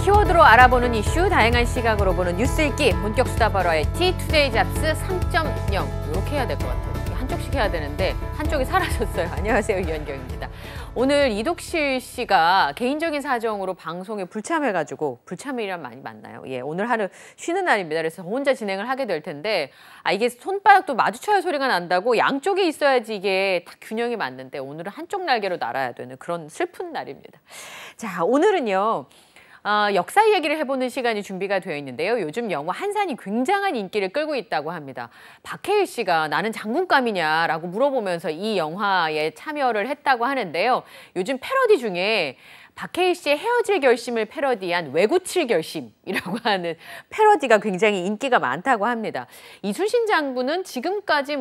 키워드로 알아보는 이슈, 다양한 시각으로 보는 뉴스 읽기, 본격 수다 버라이티 투데이 잡스 3.0 이렇게 해야 될 것 같아요. 한쪽씩 해야 되는데 한쪽이 사라졌어요. 안녕하세요, 이현경입니다. 오늘 이독실 씨가 개인적인 사정으로 방송에 불참해가지고, 불참이란 많이 맞나요? 예, 오늘 하루 쉬는 날입니다. 그래서 혼자 진행을 하게 될 텐데, 이게 손바닥도 마주쳐야 소리가 난다고 양쪽에 있어야지 이게 딱 균형이 맞는데 오늘은 한쪽 날개로 날아야 되는 그런 슬픈 날입니다. 자, 오늘은요. 역사 이야기를 해보는 시간이 준비가 되어 있는데요. 요즘 영화 한산이 굉장한 인기를 끌고 있다고 합니다. 박해일 씨가 나는 장군감이냐라고 물어보면서 이 영화에 참여를 했다고 하는데요. 요즘 패러디 중에 박해일 씨의 헤어질 결심을 패러디한 외구칠 결심이라고 하는 패러디가 굉장히 인기가 많다고 합니다. 이순신 장군은 지금까지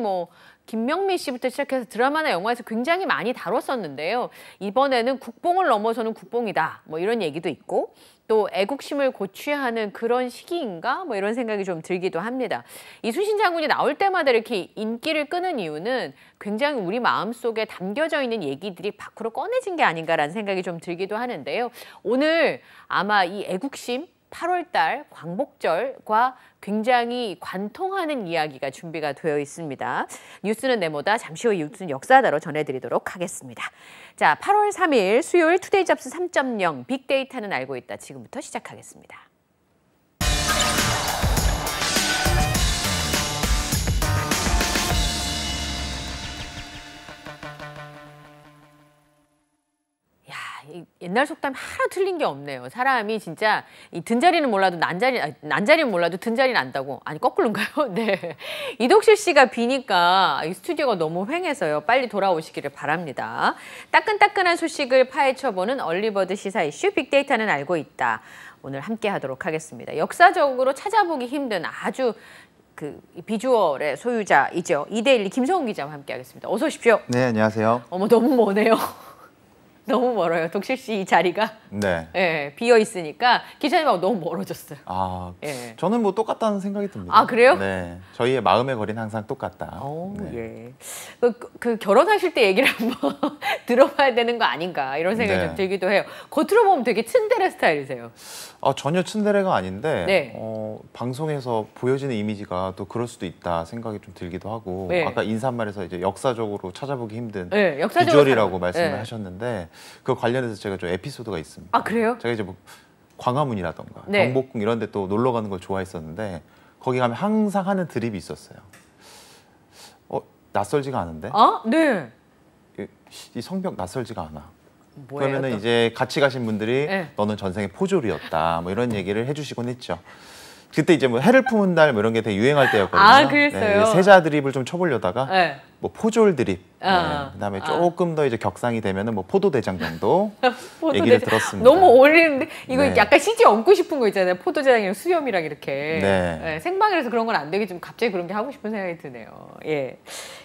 김명미 씨부터 시작해서 드라마나 영화에서 굉장히 많이 다뤘었는데요. 이번에는 국뽕을 넘어서는 국뽕이다. 이런 얘기도 있고 또 애국심을 고취하는 그런 시기인가? 이런 생각이 좀 들기도 합니다. 이순신 장군이 나올 때마다 이렇게 인기를 끄는 이유는 굉장히 우리 마음속에 담겨져 있는 얘기들이 밖으로 꺼내진 게 아닌가라는 생각이 좀 들기도 하는데요. 오늘 아마 이 애국심 8월달 광복절과 굉장히 관통하는 이야기가 준비가 되어 있습니다. 뉴스는 네모다, 잠시 후 뉴스는 역사다로 전해드리도록 하겠습니다. 자, 8월 3일 수요일 투데이 잡스 3.0 빅데이터는 알고 있다. 지금부터 시작하겠습니다. 옛날 속담 하나 틀린 게 없네요. 사람이 진짜 이 든자리는 몰라도 난자리는 몰라도 든자리는 안다고. 아니, 거꾸로인가요? 네. 이독실 씨가 비니까 이 스튜디오가 너무 휑해서요. 빨리 돌아오시기를 바랍니다. 따끈따끈한 소식을 파헤쳐보는 얼리버드 시사 이슈 빅데이터는 알고 있다. 오늘 함께 하도록 하겠습니다. 역사적으로 찾아보기 힘든 아주 비주얼의 소유자이죠. 이데일리 김성훈 기자와 함께 하겠습니다. 어서 오십시오. 네, 안녕하세요. 어머, 너무 머네요. 너무 멀어요. 독실 씨 이 자리가. 네. 예, 비어 있으니까 기자님하고 너무 멀어졌어요. 예. 저는 똑같다는 생각이 듭니다. 아, 그래요? 네. 저희의 마음의 거리는 항상 똑같다. 네. 예. 그 결혼하실 때 얘기를 한번 들어봐야 되는 거 아닌가 이런 생각이 좀 들기도 해요. 겉으로 보면 되게 츤데레 스타일이세요. 전혀 츤데레가 아닌데 네. 방송에서 보여지는 이미지가 또 그럴 수도 있다 생각이 좀 들기도 하고 네. 아까 인사말에서 이제 역사적으로 찾아보기 힘든 역사적으로 비주얼이라고 말씀을 하셨는데 그 관련해서 제가 좀 에피소드가 있습니다. 아, 그래요? 제가 이제 광화문이라던가 경복궁 이런 데 또 놀러 가는 걸 좋아했었는데 거기 가면 항상 하는 드립이 있었어요. 낯설지가 않은데? 네. 이 성벽 낯설지가 않아. 뭐예요, 그러면은 또? 이제 같이 가신 분들이 너는 전생에 포졸이었다 이런 얘기를 해주시곤 했죠. 그때 이제 해를 품은 달 이런 게 되게 유행할 때였거든요. 아, 그랬어요? 네, 세자 드립을 좀 쳐보려다가 포졸 드립, 그다음에 조금 더 이제 격상이 되면은 포도대장 정도 얘기를 들었습니다. 너무 어울리는데 이거 네. 약간 CG 얹고 싶은 거 있잖아요. 포도대장이랑 수염이랑 이렇게. 생방이라서 그런 건 안 되게 좀 갑자기 그런 게 하고 싶은 생각이 드네요. 예.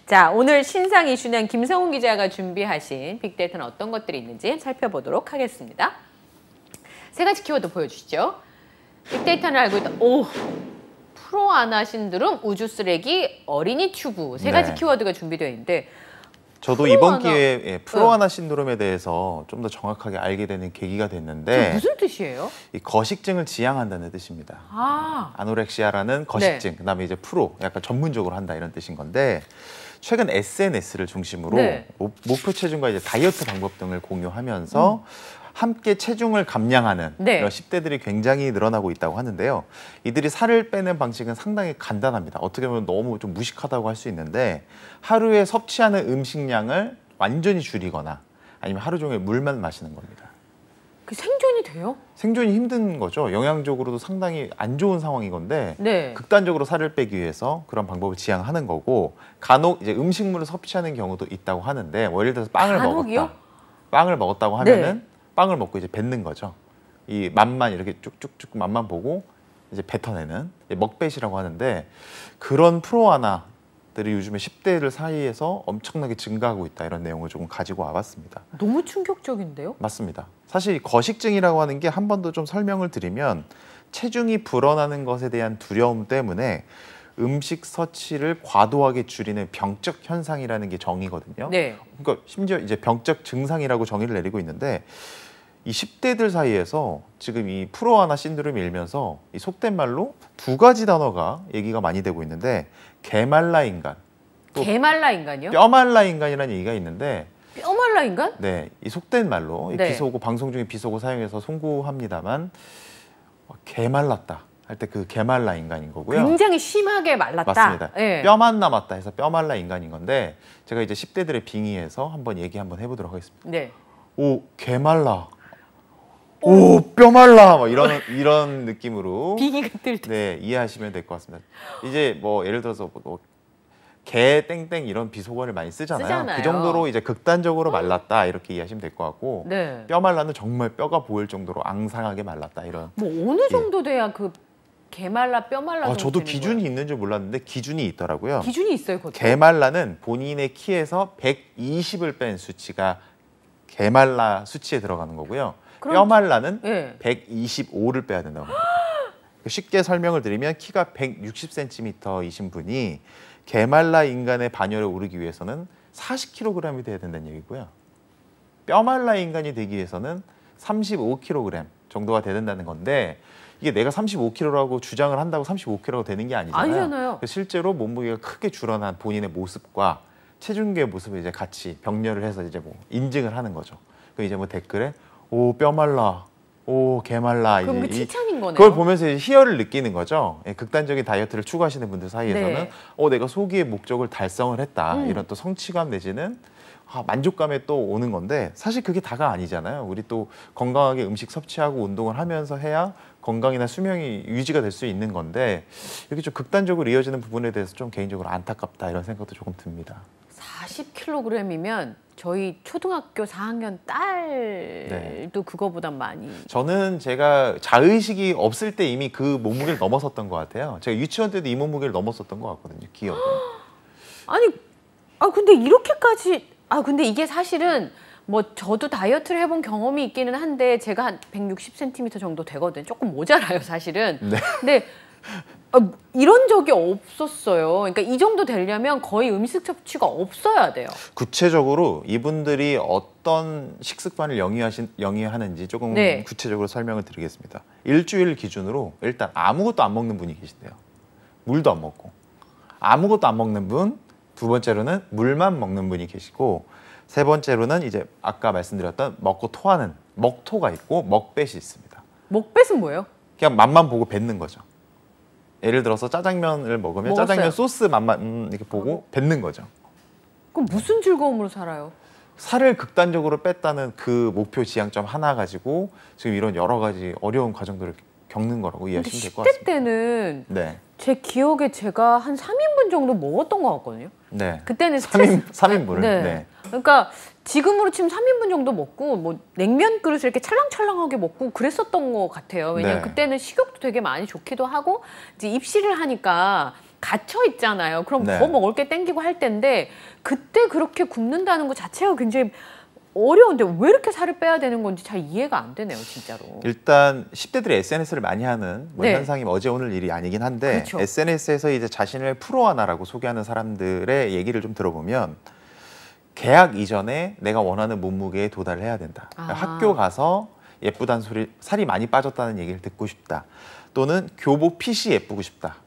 자, 오늘 신상 이슈는 김성훈 기자가 준비하신 빅데이터는 어떤 것들이 있는지 살펴보도록 하겠습니다. 세 가지 키워드 보여주시죠. 빅데이터는 알고 있다. 프로아나 신드롬, 우주 쓰레기, 어린이 튜브 세 가지 키워드가 준비되어 있는데 저도 이번 기회에 프로아나 신드롬에 대해서 좀 더 정확하게 알게 되는 계기가 됐는데 무슨 뜻이에요? 이 거식증을 지향한다는 뜻입니다. 아노렉시아라는 거식증, 그다음에 이제 프로, 약간 전문적으로 한다 이런 뜻인 건데 최근 SNS를 중심으로 목표 체중과 이제 다이어트 방법 등을 공유하면서 함께 체중을 감량하는 이런 10대들이 굉장히 늘어나고 있다고 하는데요. 이들이 살을 빼는 방식은 상당히 간단합니다. 어떻게 보면 너무 좀 무식하다고 할 수 있는데 하루에 섭취하는 음식량을 완전히 줄이거나 아니면 하루 종일 물만 마시는 겁니다. 그 생존이 돼요? 생존이 힘든 거죠. 영양적으로도 상당히 안 좋은 상황인 건데 극단적으로 살을 빼기 위해서 그런 방법을 지향하는 거고 간혹 이제 음식물을 섭취하는 경우도 있다고 하는데 예를 들어서 빵을 먹었다고 하면은 빵을 먹고 이제 뱉는 거죠. 이 맛만 이렇게 쭉쭉쭉 맛만 보고 이제 뱉어내는 먹뱃이라고 하는데 그런 프로아나들이 요즘에 10대들 사이에서 엄청나게 증가하고 있다 이런 내용을 조금 가지고 와봤습니다. 너무 충격적인데요? 맞습니다. 사실 거식증이라고 하는 게 한 번 더 좀 설명을 드리면 체중이 불어나는 것에 대한 두려움 때문에 음식 섭취를 과도하게 줄이는 병적 현상이라는 게 정의거든요. 그러니까 심지어 이제 병적 증상이라고 정의를 내리고 있는데 이 10대들 사이에서 지금 이 프로아나 신드롬이 일면서 이 속된 말로 두 가지 단어가 얘기가 많이 되고 있는데 개말라 인간, 개말라 인간이요? 뼈말라 인간이라는 얘기가 있는데 뼈말라 인간? 네, 이 속된 말로 이 네. 비속어 방송 중에 비속어 사용해서 송구합니다만 개말랐다 할 때 그 개말라 인간인 거고요. 굉장히 심하게 말랐다. 맞습니다. 네. 뼈만 남았다 해서 뼈말라 인간인 건데 제가 이제 10대들의 빙의해서 한번 얘기 한번 해보도록 하겠습니다. 네. 오 개말라. 오 뼈말라 뭐 이런 느낌으로 비기가 뜰 때. 네 이해하시면 될 것 같습니다. 이제 뭐 예를 들어서 개 땡땡 이런 비속어를 많이 쓰잖아요. 그 정도로 이제 극단적으로 말랐다 이렇게 이해하시면 될 것 같고 네. 뼈말라는 정말 뼈가 보일 정도로 앙상하게 말랐다 이런. 뭐 어느 정도 돼야 그 개말라 뼈말라 정도 저도 되는 기준이 거예요? 있는 줄 몰랐는데 기준이 있더라고요. 기준이 있어요, 그것도? 개말라는 본인의 키에서 120을 뺀 수치가 개말라 수치에 들어가는 거고요. 그럼- 뼈말라는 네. 125를 빼야 된다고 합니다. 쉽게 설명을 드리면 키가 160cm이신 분이 개말라 인간의 반열에 오르기 위해서는 40kg이 돼야 된다는 얘기고요. 뼈말라 인간이 되기 위해서는 35kg 정도가 돼야 된다는 건데 이게 내가 35kg라고 주장을 한다고 35kg가 되는 게 아니잖아요. 아니잖아요. 실제로 몸무게가 크게 줄어난 본인의 모습과 체중계의 모습을 이제 같이 병렬을 해서 이제 뭐 인증을 하는 거죠. 그 이제 뭐 댓글에 오 뼈말라, 오 개말라 그럼 그 이제 칭찬인 거네요. 그걸 보면서 이제 희열을 느끼는 거죠. 예, 극단적인 다이어트를 추구하시는 분들 사이에서는 네. 내가 소기의 목적을 달성을 했다 이런 또 성취감 내지는 만족감에 또 오는 건데 사실 그게 다가 아니잖아요. 우리 또 건강하게 음식 섭취하고 운동을 하면서 해야 건강이나 수명이 유지가 될 수 있는 건데 이렇게 좀 극단적으로 이어지는 부분에 대해서 좀 개인적으로 안타깝다 이런 생각도 조금 듭니다. 40kg이면 저희 초등학교 4학년 딸도 그거보단 많이. 저는 제가 자의식이 없을 때 이미 그 몸무게를 넘어섰던 것 같아요. 제가 유치원 때도 이 몸무게를 넘었었던 것 같거든요. 기억은. 아니, 근데 이렇게까지. 근데 이게 사실은 뭐 저도 다이어트를 해본 경험이 있기는 한데 제가 한 160cm 정도 되거든요. 조금 모자라요, 사실은. 네. 근데 이런 적이 없었어요. 그러니까 이 정도 되려면 거의 음식 섭취가 없어야 돼요. 구체적으로 이분들이 어떤 식습관을 영위하는지 조금 네. 구체적으로 설명을 드리겠습니다. 일주일 기준으로 일단 아무것도 안 먹는 분이 계신데요. 물도 안 먹고. 아무것도 안 먹는 분, 두 번째로는 물만 먹는 분이 계시고 세 번째로는 이제 아까 말씀드렸던 먹고 토하는 먹토가 있고 먹뱃이 있습니다. 먹뱃은 뭐예요? 그냥 맛만 보고 뱉는 거죠. 예를 들어서 짜장면을 먹으면 먹었어요. 짜장면 소스 맛만 이렇게 보고 뱉는 거죠. 그럼 무슨 즐거움으로 살아요? 살을 극단적으로 뺐다는 그 목표 지향점 하나 가지고 지금 이런 여러 가지 어려운 과정들을 겪는 거라고 근데 이해하시면 될 것 10대 같습니다. 때는 네. 제 기억에 제가 한 3인분 정도 먹었던 것 같거든요. 네. 그때는 3인분을. 네. 네. 그러니까 지금으로 치면 3인분 정도 먹고 뭐 냉면 그릇을 이렇게 찰랑찰랑하게 먹고 그랬었던 것 같아요. 왜냐면 네. 그때는 식욕도 되게 많이 좋기도 하고 이제 입시를 하니까 갇혀 있잖아요. 그럼 네. 더 먹을 게 땡기고 할 텐데 그때 그렇게 굶는다는 것 자체가 굉장히 어려운데 왜 이렇게 살을 빼야 되는 건지 잘 이해가 안 되네요, 진짜로. 일단 10대들이 SNS를 많이 하는 뭐 네. 현상이 어제 오늘 일이 아니긴 한데 그렇죠. SNS에서 이제 자신을 프로하나라고 소개하는 사람들의 얘기를 좀 들어보면 계약 이전에 내가 원하는 몸무게에 도달을 해야 된다. 학교 가서 예쁘다는 소리, 살이 많이 빠졌다는 얘기를 듣고 싶다. 또는 교복 핏이 예쁘고 싶다.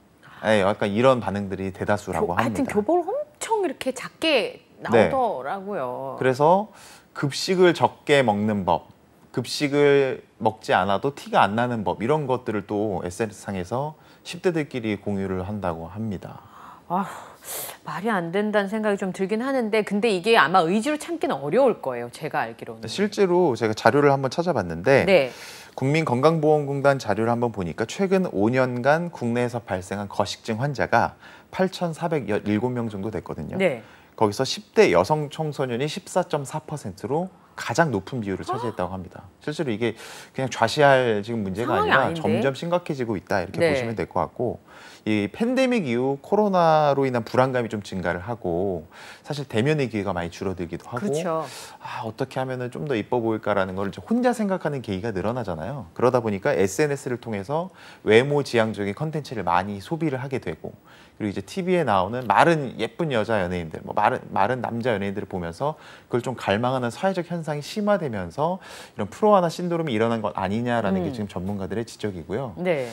네, 약간 이런 반응들이 대다수라고 합니다. 하여튼 교복을 엄청 이렇게 작게 나오더라고요. 그래서 급식을 적게 먹는 법, 급식을 먹지 않아도 티가 안 나는 법 이런 것들을 또 SNS상에서 10대들끼리 공유를 한다고 합니다. 말이 안 된다는 생각이 좀 들긴 하는데 근데 이게 아마 의지로 참기는 어려울 거예요. 제가 알기로는. 실제로 제가 자료를 한번 찾아봤는데 네. 국민건강보험공단 자료를 한번 보니까 최근 5년간 국내에서 발생한 거식증 환자가 8,417명 정도 됐거든요. 네. 거기서 10대 여성 청소년이 14.4%로 가장 높은 비율을 차지했다고 합니다. 실제로 이게 그냥 좌시할 지금 문제가 상황이 아니라 아닌데? 점점 심각해지고 있다 이렇게 네. 보시면 될 것 같고 이 팬데믹 이후 코로나로 인한 불안감이 좀 증가를 하고 사실 대면의 기회가 많이 줄어들기도 하고 그렇죠. 어떻게 하면 좀 더 이뻐 보일까라는 걸 이제 혼자 생각하는 계기가 늘어나잖아요. 그러다 보니까 SNS를 통해서 외모 지향적인 컨텐츠를 많이 소비를 하게 되고 그리고 이제 TV에 나오는 마른 예쁜 여자 연예인들, 뭐 마른 남자 연예인들을 보면서 그걸 좀 갈망하는 사회적 현상 현상이 심화되면서 이런 프로하나 신드롬이 일어난 것 아니냐라는 게 지금 전문가들의 지적이고요. 네.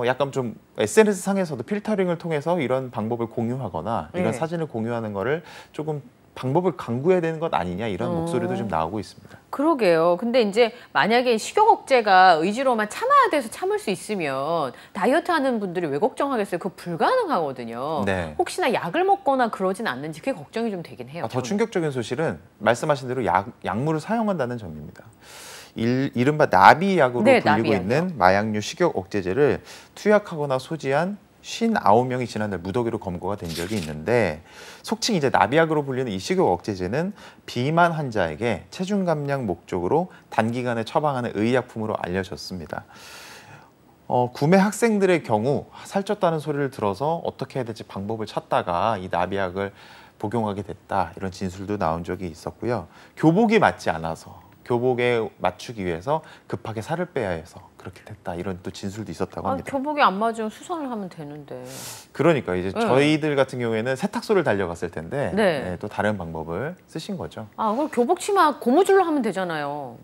약간 좀 SNS 상에서도 필터링을 통해서 이런 방법을 공유하거나 이런 네. 사진을 공유하는 거를 조금 방법을 강구해야 되는 것 아니냐 이런 목소리도 좀 나오고 있습니다. 그러게요. 근데 이제 만약에 식욕 억제가 의지로만 참아야 돼서 참을 수 있으면 다이어트 하는 분들이 왜 걱정하겠어요? 그거 불가능하거든요. 네. 혹시나 약을 먹거나 그러진 않는지 그게 걱정이 좀 되긴 해요. 더 충격적인 소식은 말씀하신 대로 약물을 사용한다는 점입니다. 이른바 나비약으로 네, 불리고 나비약이요. 있는 마약류 식욕 억제제를 투약하거나 소지한 59명이 지난달 무더기로 검거가 된 적이 있는데 속칭 이제 나비약으로 불리는 이 식욕 억제제는 비만 환자에게 체중 감량 목적으로 단기간에 처방하는 의약품으로 알려졌습니다. 구매 학생들의 경우 살쪘다는 소리를 들어서 어떻게 해야 될지 방법을 찾다가 이 나비약을 복용하게 됐다 이런 진술도 나온 적이 있었고요. 교복이 맞지 않아서 교복에 맞추기 위해서 급하게 살을 빼야 해서 그렇게 됐다 이런 또 진술도 있었다고 합니다. 교복이 안 맞으면 수선을 하면 되는데. 그러니까 이제 저희들 같은 경우에는 세탁소를 달려갔을 텐데 네. 또 다른 방법을 쓰신 거죠. 그럼 교복 치마 고무줄로 하면 되잖아요.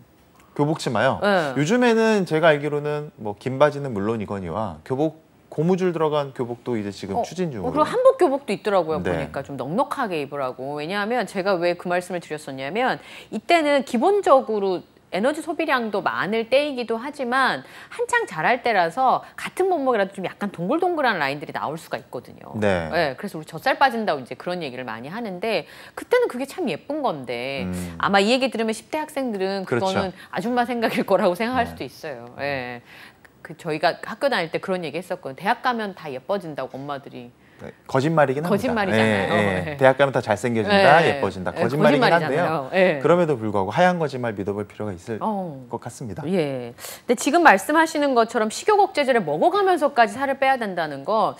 교복 치마요? 네. 요즘에는 제가 알기로는 뭐 긴 바지는 물론이거니와 교복 고무줄 들어간 교복도 이제 지금 추진 중으로. 그리고 한복 교복도 있더라고요. 네. 보니까 좀 넉넉하게 입으라고. 왜냐하면 제가 왜 그 말씀을 드렸었냐면 이때는 기본적으로 에너지 소비량도 많을 때이기도 하지만 한창 자랄 때라서 같은 몸무게라도 좀 약간 동글동글한 라인들이 나올 수가 있거든요. 네. 그래서 우리 젖살 빠진다고 이제 그런 얘기를 많이 하는데 그때는 그게 참 예쁜 건데 아마 이 얘기 들으면 10대 학생들은 그거는 그렇죠. 아줌마 생각일 거라고 생각할 수도 있어요. 저희가 학교 다닐 때 그런 얘기 했었거든요. 대학 가면 다 예뻐진다고 엄마들이. 네, 거짓말이긴 합니다. 거짓말이잖아요. 대학 가면 더 잘생겨진다, 예뻐진다. 거짓말이긴 한데요. 그럼에도 불구하고 하얀 거짓말 믿어볼 필요가 있을 것 같습니다. 근데 지금 말씀하시는 것처럼 식욕 억제제를 먹어가면서까지 살을 빼야 된다는 거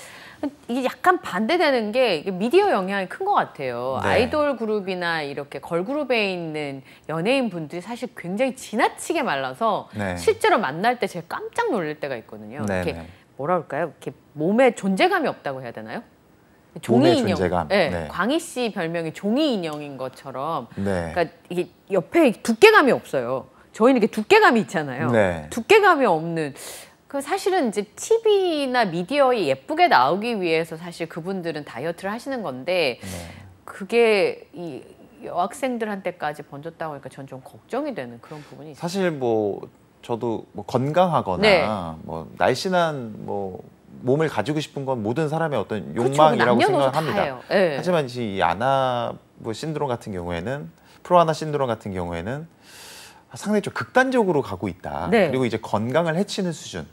이게 약간 반대되는 게 이게 미디어 영향이 큰 것 같아요. 네. 아이돌 그룹이나 이렇게 걸그룹에 있는 연예인 분들이 사실 굉장히 지나치게 말라서 실제로 만날 때 제가 깜짝 놀랄 때가 있거든요. 이렇게 뭐라 그럴까요? 이렇게 몸에 존재감이 없다고 해야 되나요? 종이 인형. 존재감. 광희 씨 별명이 종이 인형인 것처럼. 네. 그러니까 이게 옆에 두께감이 없어요. 저희는 이렇게 두께감이 있잖아요. 네. 두께감이 없는. 그 사실은 이제 TV나 미디어에 예쁘게 나오기 위해서 사실 그분들은 다이어트를 하시는 건데 그게 이 여학생들한테까지 번졌다고 하니까 전 좀 걱정이 되는 그런 부분이 있어요. 사실 저도 건강하거나 날씬한 몸을 가지고 싶은 건 모든 사람의 어떤 욕망이라고 생각을 합니다. 하지만 이 아나 신드롬 같은 경우에는 프로아나 신드롬 같은 경우에는 상당히 좀 극단적으로 가고 있다. 그리고 이제 건강을 해치는 수준.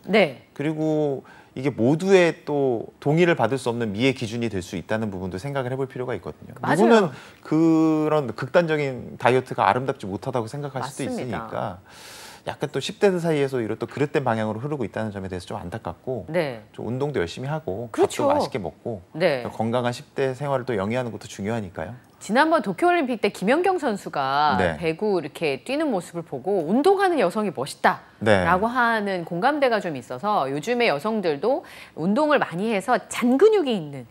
그리고 이게 모두의 또 동의를 받을 수 없는 미의 기준이 될 수 있다는 부분도 생각을 해볼 필요가 있거든요. 맞아요. 누구는 그런 극단적인 다이어트가 아름답지 못하다고 생각할 맞습니다. 수도 있으니까 약간 또 10대들 사이에서 이런 또 그릇된 방향으로 흐르고 있다는 점에 대해서 좀 안타깝고 좀 운동도 열심히 하고 밥도 맛있게 먹고 건강한 10대 생활을 또 영위하는 것도 중요하니까요. 지난번 도쿄올림픽 때 김연경 선수가 배구 이렇게 뛰는 모습을 보고 운동하는 여성이 멋있다라고 하는 공감대가 좀 있어서 요즘의 여성들도 운동을 많이 해서 잔 근육이 있는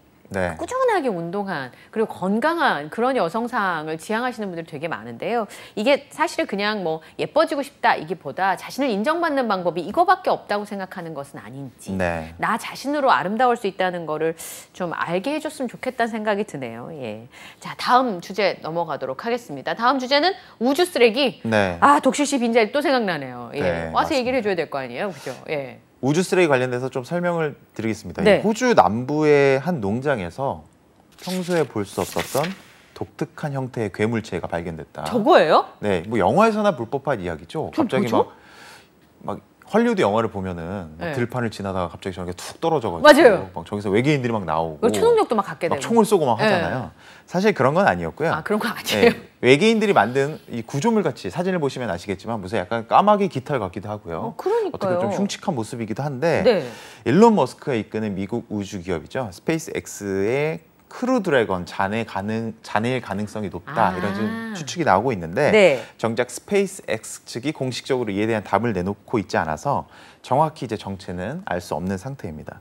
꾸준하게 운동한 그리고 건강한 그런 여성상을 지향하시는 분들이 되게 많은데요. 이게 사실 그냥 예뻐지고 싶다 이기보다 자신을 인정받는 방법이 이거밖에 없다고 생각하는 것은 아닌지 나 자신으로 아름다울 수 있다는 거를 좀 알게 해줬으면 좋겠다는 생각이 드네요. 자, 다음 주제 넘어가도록 하겠습니다. 다음 주제는 우주 쓰레기. 독실씨 빈자리 또 생각나네요. 와서 맞습니다. 얘기를 해줘야 될 거 아니에요. 그죠? 우주 쓰레기 관련돼서 좀 설명을 드리겠습니다. 호주 남부의 한 농장에서 평소에 볼 수 없었던 독특한 형태의 괴물체가 발견됐다. 저거예요? 네, 영화에서나 볼 법한 이야기죠. 갑자기 막 헐리우드 영화를 보면은 들판을 지나다가 갑자기 저렇게 툭 떨어져가지고 막 저기서 외계인들이 막 나오고 초능력도 막 갖게 되고 총을 쏘고 막 하잖아요. 사실 그런 건 아니었고요. 그런 거 아니에요? 외계인들이 만든 이 구조물 같이 사진을 보시면 아시겠지만 무슨 약간 까마귀 깃털 같기도 하고요. 그러니까요. 어떻게 좀 흉측한 모습이기도 한데 일론 머스크가 이끄는 미국 우주 기업이죠. 스페이스X의 크루 드래건 잔해일 가능성이 높다 이런 지금 추측이 나오고 있는데 정작 스페이스X 측이 공식적으로 이에 대한 답을 내놓고 있지 않아서 정확히 이제 정체는 알 수 없는 상태입니다.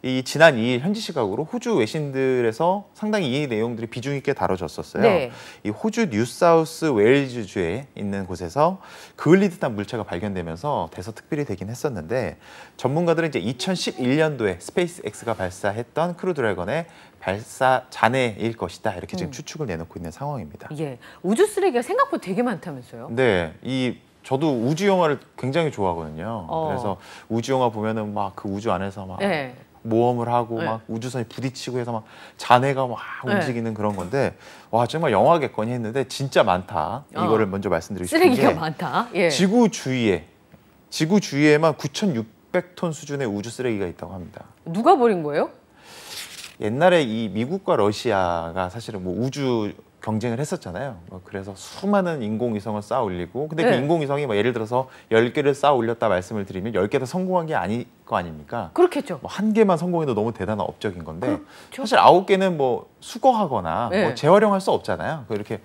이 지난 2일 현지 시각으로 호주 외신들에서 상당히 이 내용들이 비중 있게 다뤄졌었어요. 네. 이 호주 뉴사우스 웨일즈주에 있는 곳에서 그을리 듯한 물체가 발견되면서 대서특필이 되긴 했었는데 전문가들은 이제 2011년도에 스페이스X가 발사했던 크루 드래건의 발사 잔해일 것이다 이렇게 지금 추측을 내놓고 있는 상황입니다. 예, 우주 쓰레기가 생각보다 되게 많다면서요? 네, 저도 우주 영화를 굉장히 좋아하거든요. 그래서 우주 영화 보면은 막 그 우주 안에서 막 네. 모험을 하고 막 우주선이 부딪히고 해서 막 잔해가 막 움직이는 그런 건데 와 정말 영화겠거니 했는데 진짜 많다. 이거를 먼저 말씀드리고 싶은 게 쓰레기가 많다. 예. 지구 주위에만 9,600톤 수준의 우주 쓰레기가 있다고 합니다. 누가 버린 거예요? 옛날에 이 미국과 러시아가 사실은 뭐 우주 경쟁을 했었잖아요. 그래서 수많은 인공위성을 쌓아 올리고 근데 그 인공위성이 뭐 예를 들어서 10개를 쌓아 올렸다 말씀을 드리면 10개 다 성공한 게 아닐 거 아닙니까? 그렇겠죠. 뭐 한 개만 성공해도 너무 대단한 업적인 건데 그렇죠. 사실 9개는 뭐 수거하거나 뭐 재활용할 수 없잖아요. 이렇게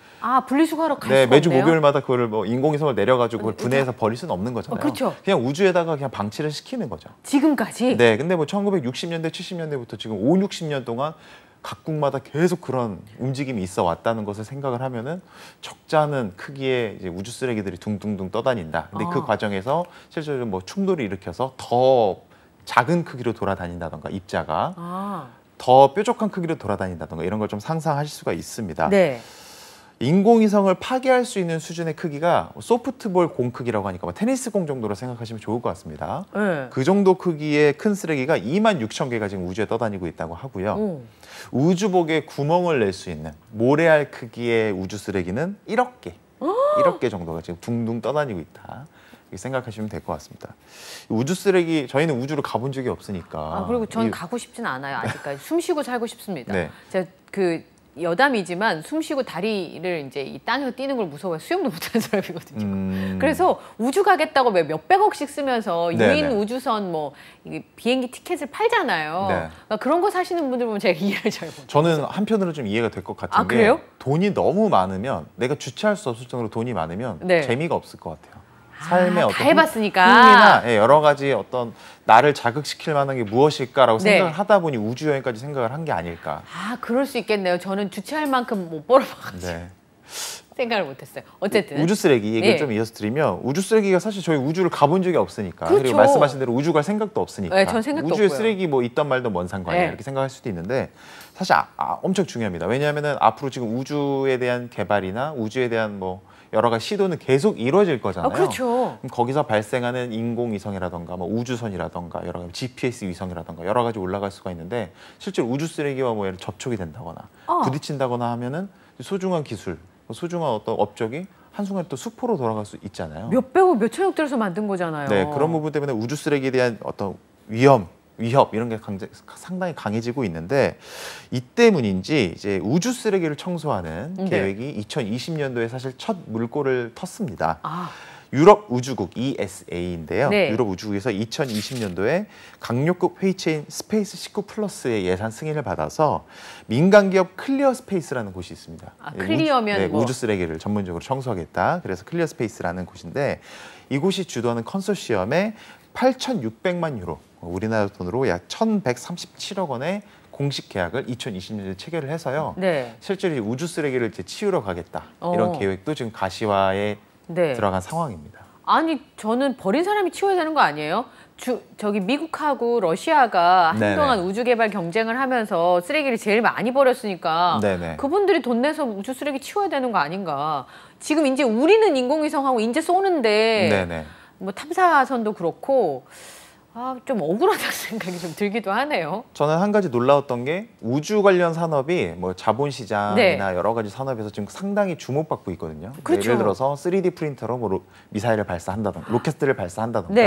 분리수거하러 갈 수가 매주 없네요? 목요일마다 그걸 뭐 인공위성을 내려가지고 그걸 분해해서 버릴 수는 없는 거잖아요. 그렇죠. 그냥 우주에다가 그냥 방치를 시키는 거죠. 지금까지? 네, 근데 뭐 1960년대, 70년대부터 지금 5, 60년 동안 각국마다 계속 그런 움직임이 있어 왔다는 것을 생각을 하면은 적지 않은 크기의 이제 우주 쓰레기들이 둥둥둥 떠다닌다. 근데 그 과정에서 실제로 뭐 충돌을 일으켜서 더 작은 크기로 돌아다닌다던가 입자가 더 뾰족한 크기로 돌아다닌다던가 이런 걸 좀 상상하실 수가 있습니다. 네. 인공위성을 파괴할 수 있는 수준의 크기가 소프트볼 공 크기라고 하니까 뭐 테니스 공 정도로 생각하시면 좋을 것 같습니다. 그 정도 크기의 큰 쓰레기가 26,000개가 지금 우주에 떠다니고 있다고 하고요. 우주복에 구멍을 낼 수 있는 모래알 크기의 우주 쓰레기는 1억 개. 1억 개 정도가 지금 둥둥 떠다니고 있다. 이렇게 생각하시면 될 것 같습니다. 우주 쓰레기 저희는 우주를 가본 적이 없으니까. 그리고 전 가고 싶지는 않아요. 아직까지 숨 쉬고 살고 싶습니다. 네. 제가 여담이지만 숨 쉬고 다리를 이제 이 땅에서 뛰는 걸 무서워해 수영도 못하는 사람이거든요. 그래서 우주 가겠다고 몇백억씩 쓰면서 유인 우주선 뭐 비행기 티켓을 팔잖아요. 그러니까 그런 거 사시는 분들 보면 제가 이해를 잘 못해요. 저는 한편으로 좀 이해가 될 것 같은 게 그래요? 돈이 너무 많으면 내가 주체할 수 없을 정도로 돈이 많으면 재미가 없을 것 같아요. 삶의 다 해봤으니까. 흥미나 여러 가지 어떤 나를 자극시킬 만한 게 무엇일까라고 생각을 하다 보니 우주 여행까지 생각을 한 게 아닐까. 그럴 수 있겠네요. 저는 주체할 만큼 못 벌어봐가지고 생각을 못했어요. 어쨌든 우주 쓰레기 얘기를 좀 이어서 드리면 우주 쓰레기가 사실 저희 우주를 가본 적이 없으니까 그리고 말씀하신 대로 우주 갈 생각도 없으니까 전 생각도 우주에 없고요. 쓰레기 뭐 있던 말도 뭔 상관이야 이렇게 생각할 수도 있는데 사실 엄청 중요합니다. 왜냐하면은 앞으로 지금 우주에 대한 개발이나 우주에 대한 뭐 여러 가지 시도는 계속 이루어질 거잖아요. 그렇죠. 그럼 거기서 발생하는 인공위성이라던가 뭐 우주선이라던가 여러 가지 GPS 위성이라던가 여러 가지 올라갈 수가 있는데 실제로 우주 쓰레기와 뭐 접촉이 된다거나 부딪힌다거나 하면은 소중한 기술, 소중한 어떤 업적이 한순간에 또 수포로 돌아갈 수 있잖아요. 몇백억, 몇천억 들여서 만든 거잖아요. 네, 그런 부분 때문에 우주 쓰레기에 대한 어떤 위협 이런 게 상당히 강해지고 있는데 이 때문인지 이제 우주 쓰레기를 청소하는 계획이 2020년도에 사실 첫 물꼬를 텄습니다. 유럽 우주국 ESA인데요. 유럽 우주국에서 2020년도에 강력급 회의체인 스페이스 19 플러스의 예산 승인을 받아서 민간 기업 클리어 스페이스라는 곳이 있습니다. 클리어면 우주 쓰레기를 전문적으로 청소하겠다. 그래서 클리어 스페이스라는 곳인데 이곳이 주도하는 컨소시엄에 8,600만 유로, 우리나라 돈으로 약 1,137억 원의 공식 계약을 2020년에 체결을 해서요. 실제로 우주 쓰레기를 이제 치우러 가겠다. 이런 계획도 지금 가시화에 들어간 상황입니다. 아니 저는 버린 사람이 치워야 되는 거 아니에요? 저기 미국하고 러시아가 한동안 우주 개발 경쟁을 하면서 쓰레기를 제일 많이 버렸으니까 그분들이 돈 내서 우주 쓰레기 치워야 되는 거 아닌가. 지금 이제 우리는 인공위성하고 이제 쏘는데 뭐 탐사선도 그렇고 좀 억울하다는 생각이 좀 들기도 하네요. 저는 한 가지 놀라웠던 게 우주 관련 산업이 뭐 자본시장이나 여러 가지 산업에서 지금 상당히 주목받고 있거든요. 예를 들어서 3D 프린터로 뭐 미사일을 발사한다던가 로켓들을 발사한다던가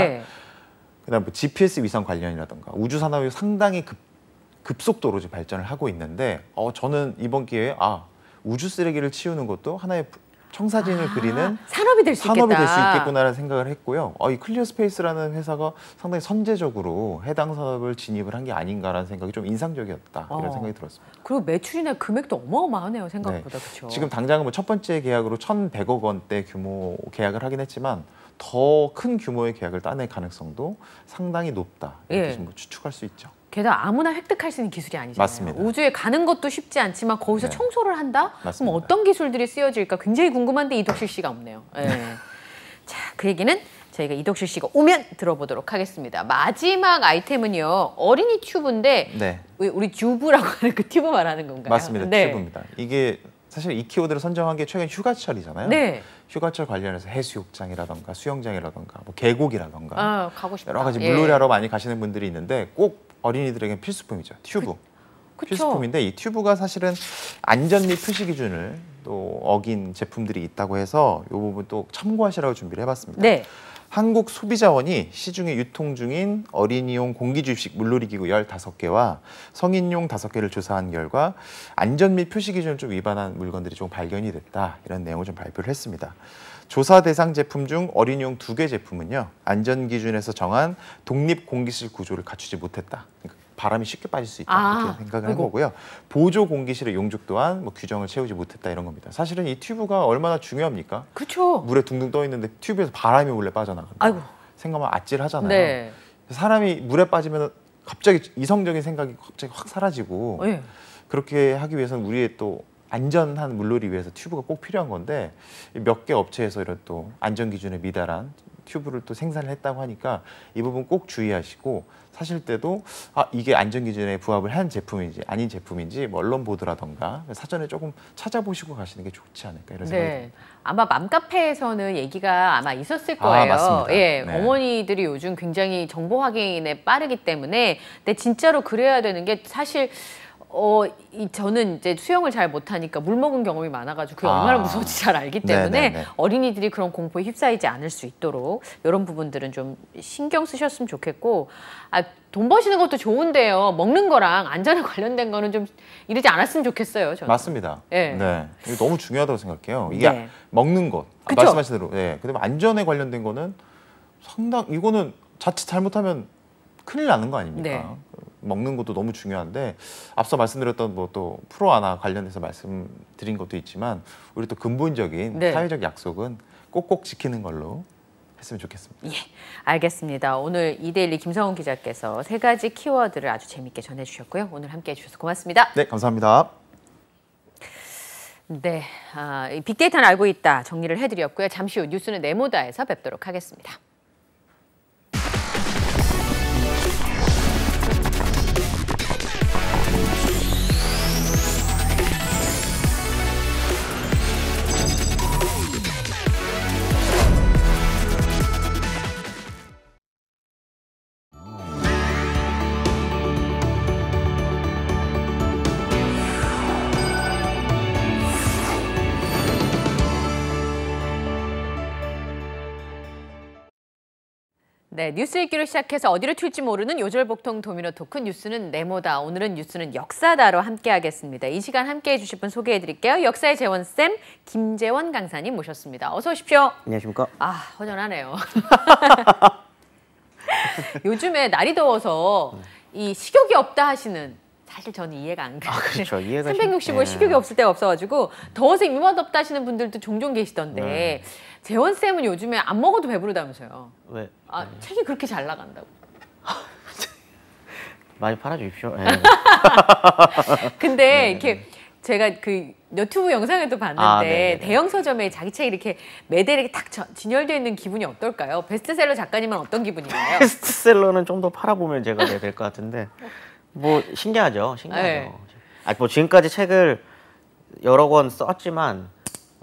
그다음 뭐 GPS 위성 관련이라던가 우주 산업이 상당히 급속도로 발전을 하고 있는데 저는 이번 기회에 우주 쓰레기를 치우는 것도 하나의 청사진을 그리는 산업이 될 수 있겠구나라는 생각을 했고요. 이 클리어 스페이스라는 회사가 상당히 선제적으로 해당 산업을 진입을 한 게 아닌가라는 생각이 좀 인상적이었다. 이런 생각이 들었습니다. 그리고 매출이나 금액도 어마어마하네요. 생각보다. 그렇죠. 지금 당장은 뭐 첫 번째 계약으로 1,100억 원대 규모 계약을 하긴 했지만 더 큰 규모의 계약을 따낼 가능성도 상당히 높다. 이렇게 좀 추측할 수 있죠. 게다가 아무나 획득할 수 있는 기술이 아니잖아요. 맞습니다. 우주에 가는 것도 쉽지 않지만 거기서 네. 청소를 한다? 맞습니다. 그럼 어떤 기술들이 쓰여질까 굉장히 궁금한데 이덕실 씨가 없네요. 네. 자, 그 얘기는 저희가 이덕실 씨가 오면 들어보도록 하겠습니다. 마지막 아이템은요. 어린이 튜브인데 네. 우리 튜브라고 하는 그 튜브 말하는 건가요? 맞습니다. 네. 튜브입니다. 이게 사실 이 키워드를 선정한 게 최근 휴가철이잖아요. 네. 휴가철 관련해서 해수욕장이라던가 수영장이라던가 뭐 계곡이라던가 아, 가고 싶다. 여러 가지 예. 물놀이 하러 많이 가시는 분들이 있는데 꼭 어린이들에겐 필수품이죠. 튜브. 그쵸. 필수품인데 이 튜브가 사실은 안전 및 표시 기준을 또 어긴 제품들이 있다고 해서 이 부분 또 참고하시라고 준비를 해봤습니다. 네. 한국소비자원이 시중에 유통 중인 어린이용 공기주입식 물놀이기구 15개와 성인용 5개를 조사한 결과 안전 및 표시 기준을 좀 위반한 물건들이 좀 발견이 됐다. 이런 내용을 좀 발표를 했습니다. 조사 대상 제품 중 어린이용 2개 제품은요. 안전 기준에서 정한 독립 공기실 구조를 갖추지 못했다. 그러니까 바람이 쉽게 빠질 수 있다 이렇게 생각을 한 거고요. 보조 공기실의 용적 또한 뭐 규정을 채우지 못했다 이런 겁니다. 사실은 이 튜브가 얼마나 중요합니까? 그렇죠. 물에 둥둥 떠 있는데 튜브에서 바람이 원래 빠져나간다. 아이고. 생각하면 아찔하잖아요. 네. 사람이 물에 빠지면 갑자기 이성적인 생각이 갑자기 확 사라지고 네. 그렇게 하기 위해서는 우리의 또 안전한 물놀이 위해서 튜브가 꼭 필요한 건데 몇 개 업체에서 이런 또 안전 기준에 미달한 튜브를 또 생산을 했다고 하니까 이 부분 꼭 주의하시고 사실 때도 이게 안전 기준에 부합을 한 제품인지 아닌 제품인지 뭐 언론 보도라던가 사전에 조금 찾아보시고 가시는 게 좋지 않을까 이런 생각이 네. 듭니다. 아마 맘카페에서는 얘기가 아마 있었을 거예요. 맞습니다. 예, 네. 어머니들이 요즘 굉장히 정보 확인에 빠르기 때문에 근데 진짜로 그래야 되는 게 사실 저는 이제 수영을 잘 못하니까 물 먹은 경험이 많아가지고 그게 얼마나 무서운지 잘 알기 때문에 네네네. 어린이들이 그런 공포에 휩싸이지 않을 수 있도록 이런 부분들은 좀 신경 쓰셨으면 좋겠고 돈 버시는 것도 좋은데요. 먹는 거랑 안전에 관련된 거는 좀 이러지 않았으면 좋겠어요. 저는. 맞습니다. 네. 네. 이게 너무 중요하다고 생각해요. 이게 네. 먹는 것, 그쵸? 말씀하신 대로. 네. 그다음에 안전에 관련된 거는 이거는 자칫 잘못하면 큰일 나는 거 아닙니까? 네. 먹는 것도 너무 중요한데 앞서 말씀드렸던 뭐 또 프로 하나 관련해서 말씀드린 것도 있지만 우리 또 근본적인 네. 사회적 약속은 꼭꼭 지키는 걸로 했으면 좋겠습니다. 예, 알겠습니다. 오늘 이데일리 김성훈 기자께서 3가지 키워드를 아주 재밌게 전해주셨고요. 오늘 함께해 주셔서 고맙습니다. 네, 감사합니다. 네, 이 빅데이터는 알고 있다 정리를 해드렸고요. 잠시 후 뉴스는 네모다에서 뵙도록 하겠습니다. 네, 뉴스 읽기로 시작해서 어디로 튈지 모르는 요절복통 도미노 토크 뉴스는 네모다. 오늘은 뉴스는 역사다로 함께하겠습니다. 이 시간 함께해 주실 분 소개해드릴게요. 역사의 재원쌤 김재원 강사님 모셨습니다. 어서 오십시오. 안녕하십니까? 허전하네요. 요즘에 날이 더워서 이 식욕이 없다 하시는 사실 저는 이해가 안 가요. 그렇죠. 이해가 365일 식욕이 없을 때가 없어가지고 더워서 입맛 없다 하시는 분들도 종종 계시던데 재원쌤은 요즘에 안 먹어도 배부르다면서요. 왜? 책이 그렇게 잘 나간다고. 많이 팔아주십시오. 네. 근데 이렇게 제가 그 유튜브 영상에도 봤는데 대형 서점에 자기 책이 이렇게 매대에 이렇게 딱 진열되어 있는 기분이 어떨까요? 베스트셀러 작가님은 어떤 기분인가요? 베스트셀러는 좀 더 팔아보면 제가 될 것 같은데 뭐 신기하죠. 네. 뭐 지금까지 책을 여러 권 썼지만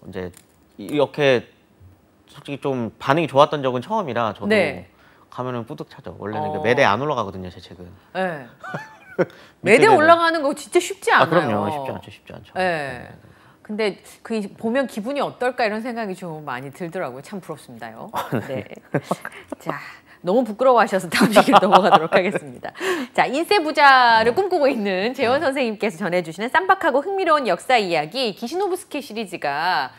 이제 이렇게 솔직히 좀 반응이 좋았던 적은 처음이라 저도 가면은 뿌듯하죠. 원래는 매대 안 올라가거든요, 제 책은. 네. 매대 올라가는 거 진짜 쉽지 않아요. 그럼요. 쉽지 않죠. 네. 근데 그 보면 기분이 어떨까 이런 생각이 좀 많이 들더라고요. 참 부럽습니다요. 네. 자, 너무 부끄러워하셔서 다음 얘기로 넘어가도록 하겠습니다. 자, 인쇄 부자를 꿈꾸고 있는 재원 선생님께서 전해주시는 쌈박하고 흥미로운 역사 이야기 기시노부스키 시리즈가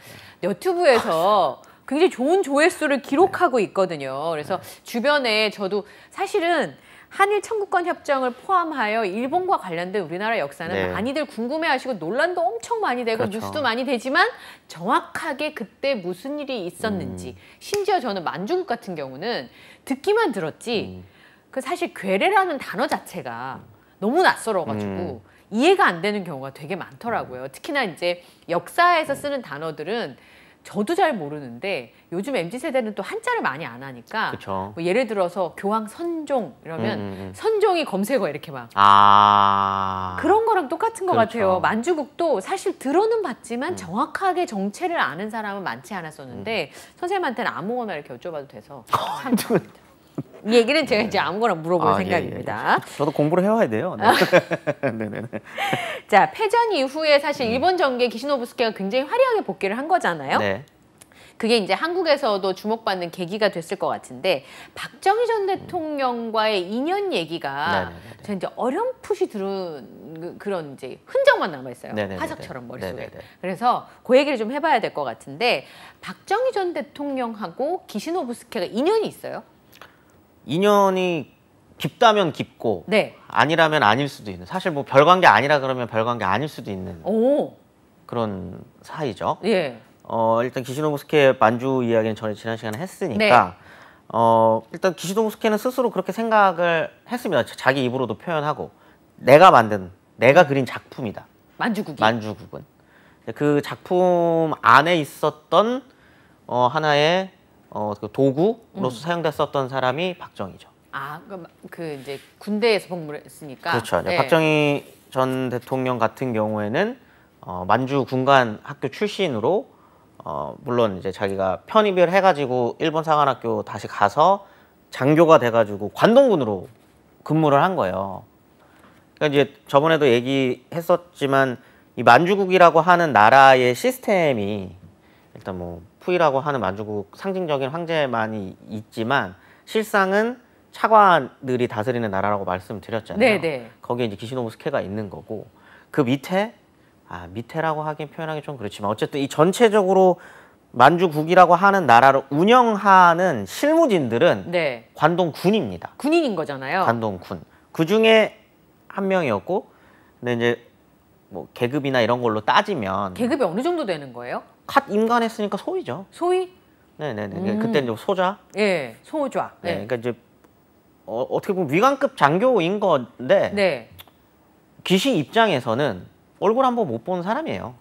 유튜브에서 굉장히 좋은 조회수를 기록하고 있거든요. 그래서 주변에 저도 사실은 한일 청구권 협정을 포함하여 일본과 관련된 우리나라 역사는 많이들 궁금해하시고 논란도 엄청 많이 되고 뉴스도 많이 되지만 정확하게 그때 무슨 일이 있었는지 심지어 저는 만주국 같은 경우는 듣기만 들었지 그 사실 괴뢰라는 단어 자체가 너무 낯설어가지고 이해가 안 되는 경우가 되게 많더라고요. 특히나 이제 역사에서 쓰는 단어들은 저도 잘 모르는데 요즘 MZ세대는 또 한자를 많이 안 하니까 뭐 예를 들어서 교황 선종 이러면 선종이 검색어 이렇게 막 그런 거랑 똑같은 것 같아요. 만주국도 사실 들어는 봤지만 정확하게 정체를 아는 사람은 많지 않았었는데 선생님한테는 아무거나 이렇게 여쭤봐도 돼서 참 이 얘기는 제가 이제 아무거나 물어볼 생각입니다. 예. 저도 공부를 해와야 돼요. 네. 네네네. 자, 패전 이후에 사실 일본 정계 기시노부스케가 굉장히 화려하게 복귀를 한 거잖아요. 네. 그게 이제 한국에서도 주목받는 계기가 됐을 것 같은데 박정희 전 대통령과의 인연 얘기가 제가 이제 어렴풋이 들은 그런 이제 흔적만 남아 있어요. 화석처럼 머릿속에. 그래서 그 얘기를 좀 해봐야 될 것 같은데 박정희 전 대통령하고 기시노부스케가 인연이 있어요? 인연이 깊다면 깊고 아니라면 아닐 수도 있는, 사실 뭐 별관계 아니라 그러면 별관계 아닐 수도 있는 그런 사이죠. 일단 기시노부스케 만주 이야기는 저희 지난 시간에 했으니까 일단 기시노부스케는 스스로 그렇게 생각을 했습니다. 자기 입으로도 표현하고 내가 만든, 내가 그린 작품이다. 만주국은. 그 작품 안에 있었던 하나의 그 도구로서 사용됐었던 사람이 박정희죠. 그 이제 군대에서 복무했으니까. 그렇죠. 박정희 전 대통령 같은 경우에는 만주 군관 학교 출신으로 물론 이제 자기가 편입을 해가지고 일본 사관학교 다시 가서 장교가 돼가지고 관동군으로 근무를 한 거예요. 그러니까 이제 저번에도 얘기했었지만 이 만주국이라고 하는 나라의 시스템이 일단 뭐 푸이라고 하는 만주국 상징적인 황제만이 있지만 실상은 차관들이 다스리는 나라라고 말씀드렸잖아요. 거기에 이제 기시노부스케가 있는 거고 그 밑에 밑에라고 하긴 표현하기 좀 그렇지만 어쨌든 이 전체적으로 만주국이라고 하는 나라를 운영하는 실무진들은 관동군입니다. 군인인 거잖아요. 관동군. 그 중에 한 명이었고, 근데 이제 뭐 계급이나 이런 걸로 따지면 계급이 어느 정도 되는 거예요? 갓 임관했으니까 소위죠. 소위? 네네네. 그때 이제 소좌. 소좌. 그러니까 이제 어떻게 보면 위관급 장교인 건데 기시 입장에서는 얼굴 한번 못 본 사람이에요.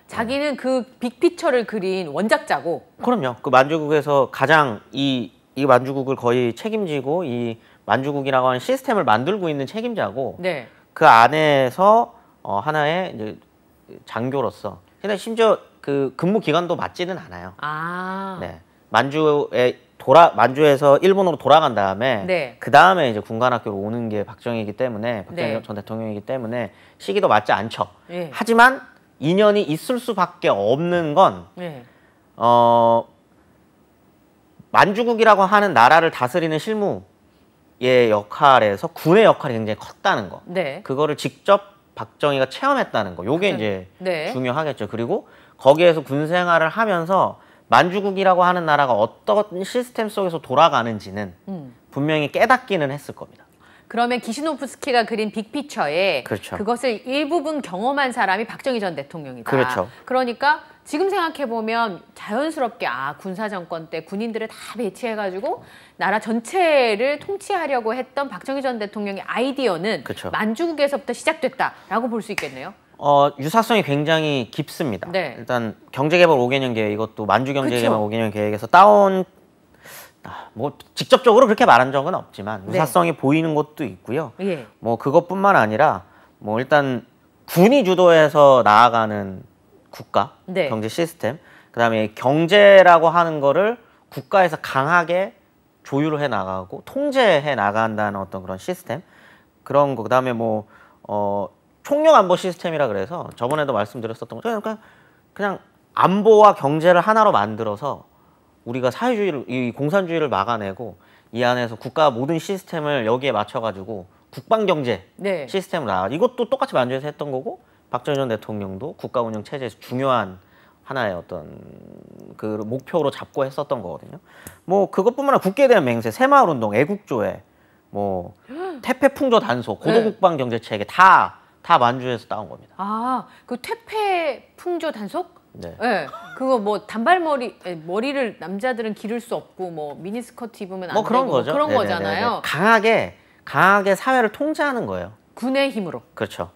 자기는 그 빅피처를 그린 원작자고. 그럼요. 그 만주국에서 가장 이 만주국을 거의 책임지고 이 만주국이라고 하는 시스템을 만들고 있는 책임자고 그 안에서 하나의 이제 장교로서. 근데 심지어 그 근무 기간도 맞지는 않아요. 만주에서 일본으로 돌아간 다음에 그 다음에 이제 군관학교로 오는 게 박정희이기 때문에 박정희 전 대통령이기 때문에 시기도 맞지 않죠. 하지만 인연이 있을 수밖에 없는 건 만주국이라고 하는 나라를 다스리는 실무의 역할에서 군의 역할이 굉장히 컸다는 거. 그거를 직접 박정희가 체험했다는 거. 요게 이제 중요하겠죠. 그리고 거기에서 군 생활을 하면서 만주국이라고 하는 나라가 어떤 시스템 속에서 돌아가는지는 분명히 깨닫기는 했을 겁니다. 그러면 기시노부스케가 그린 빅피처에 그것을 일부분 경험한 사람이 박정희 전 대통령이다. 그러니까 지금 생각해보면 자연스럽게 군사정권 때 군인들을 다 배치해가지고 나라 전체를 통치하려고 했던 박정희 전 대통령의 아이디어는 만주국에서부터 시작됐다라고 볼 수 있겠네요. 유사성이 굉장히 깊습니다. 일단 경제개발 5개년 계획, 이것도 만주경제개발 5개년 계획에서 따온 뭐 직접적으로 그렇게 말한 적은 없지만 유사성이 보이는 것도 있고요. 뭐 그것뿐만 아니라 뭐 일단 군이 주도해서 나아가는 국가 경제 시스템, 그다음에 경제라고 하는 거를 국가에서 강하게 조율을 해 나가고 통제해 나간다는 어떤 그런 시스템, 그런 거. 그다음에 뭐 총력 안보 시스템이라 그래서 저번에도 말씀드렸었던 거, 그냥 안보와 경제를 하나로 만들어서 우리가 사회주의를, 이 공산주의를 막아내고 이 안에서 국가 모든 시스템을 여기에 맞춰가지고 국방경제 시스템을 나가. 이것도 똑같이 만주에서 했던 거고 박정희 전 대통령도 국가 운영 체제에서 중요한 하나의 어떤 그 목표로 잡고 했었던 거거든요. 뭐 그것뿐만 아니라 국기에 대한 맹세, 새마을운동, 애국조회, 뭐 태폐풍조 단속, 고도국방 경제 체계 다 만주에서 따온 겁니다. 그 태폐풍조 단속? 그거 뭐 머리를 남자들은 기를 수 없고 뭐 미니스커트 입으면 안 되고 그런 거죠. 그런 거잖아요. 강하게 사회를 통제하는 거예요. 군의 힘으로. 그렇죠.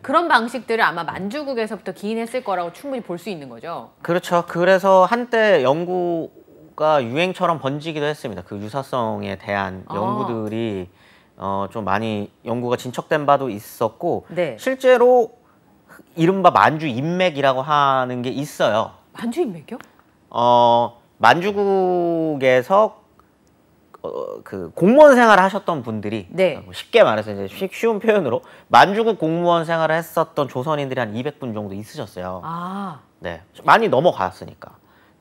그런 방식들을 아마 만주국에서부터 기인했을 거라고 충분히 볼 수 있는 거죠. 그렇죠. 그래서 한때 연구가 유행처럼 번지기도 했습니다. 그 유사성에 대한 연구들이 좀 많이 연구가 진척된 바도 있었고 네. 실제로 이른바 만주 인맥이라고 하는 게 있어요. 만주 인맥이요? 만주국에서 그 공무원 생활을 하셨던 분들이 네. 쉽게 말해서 이제 쉬운 표현으로 만주국 공무원 생활을 했었던 조선인들이 한 200분 정도 있으셨어요. 네, 많이 넘어갔으니까.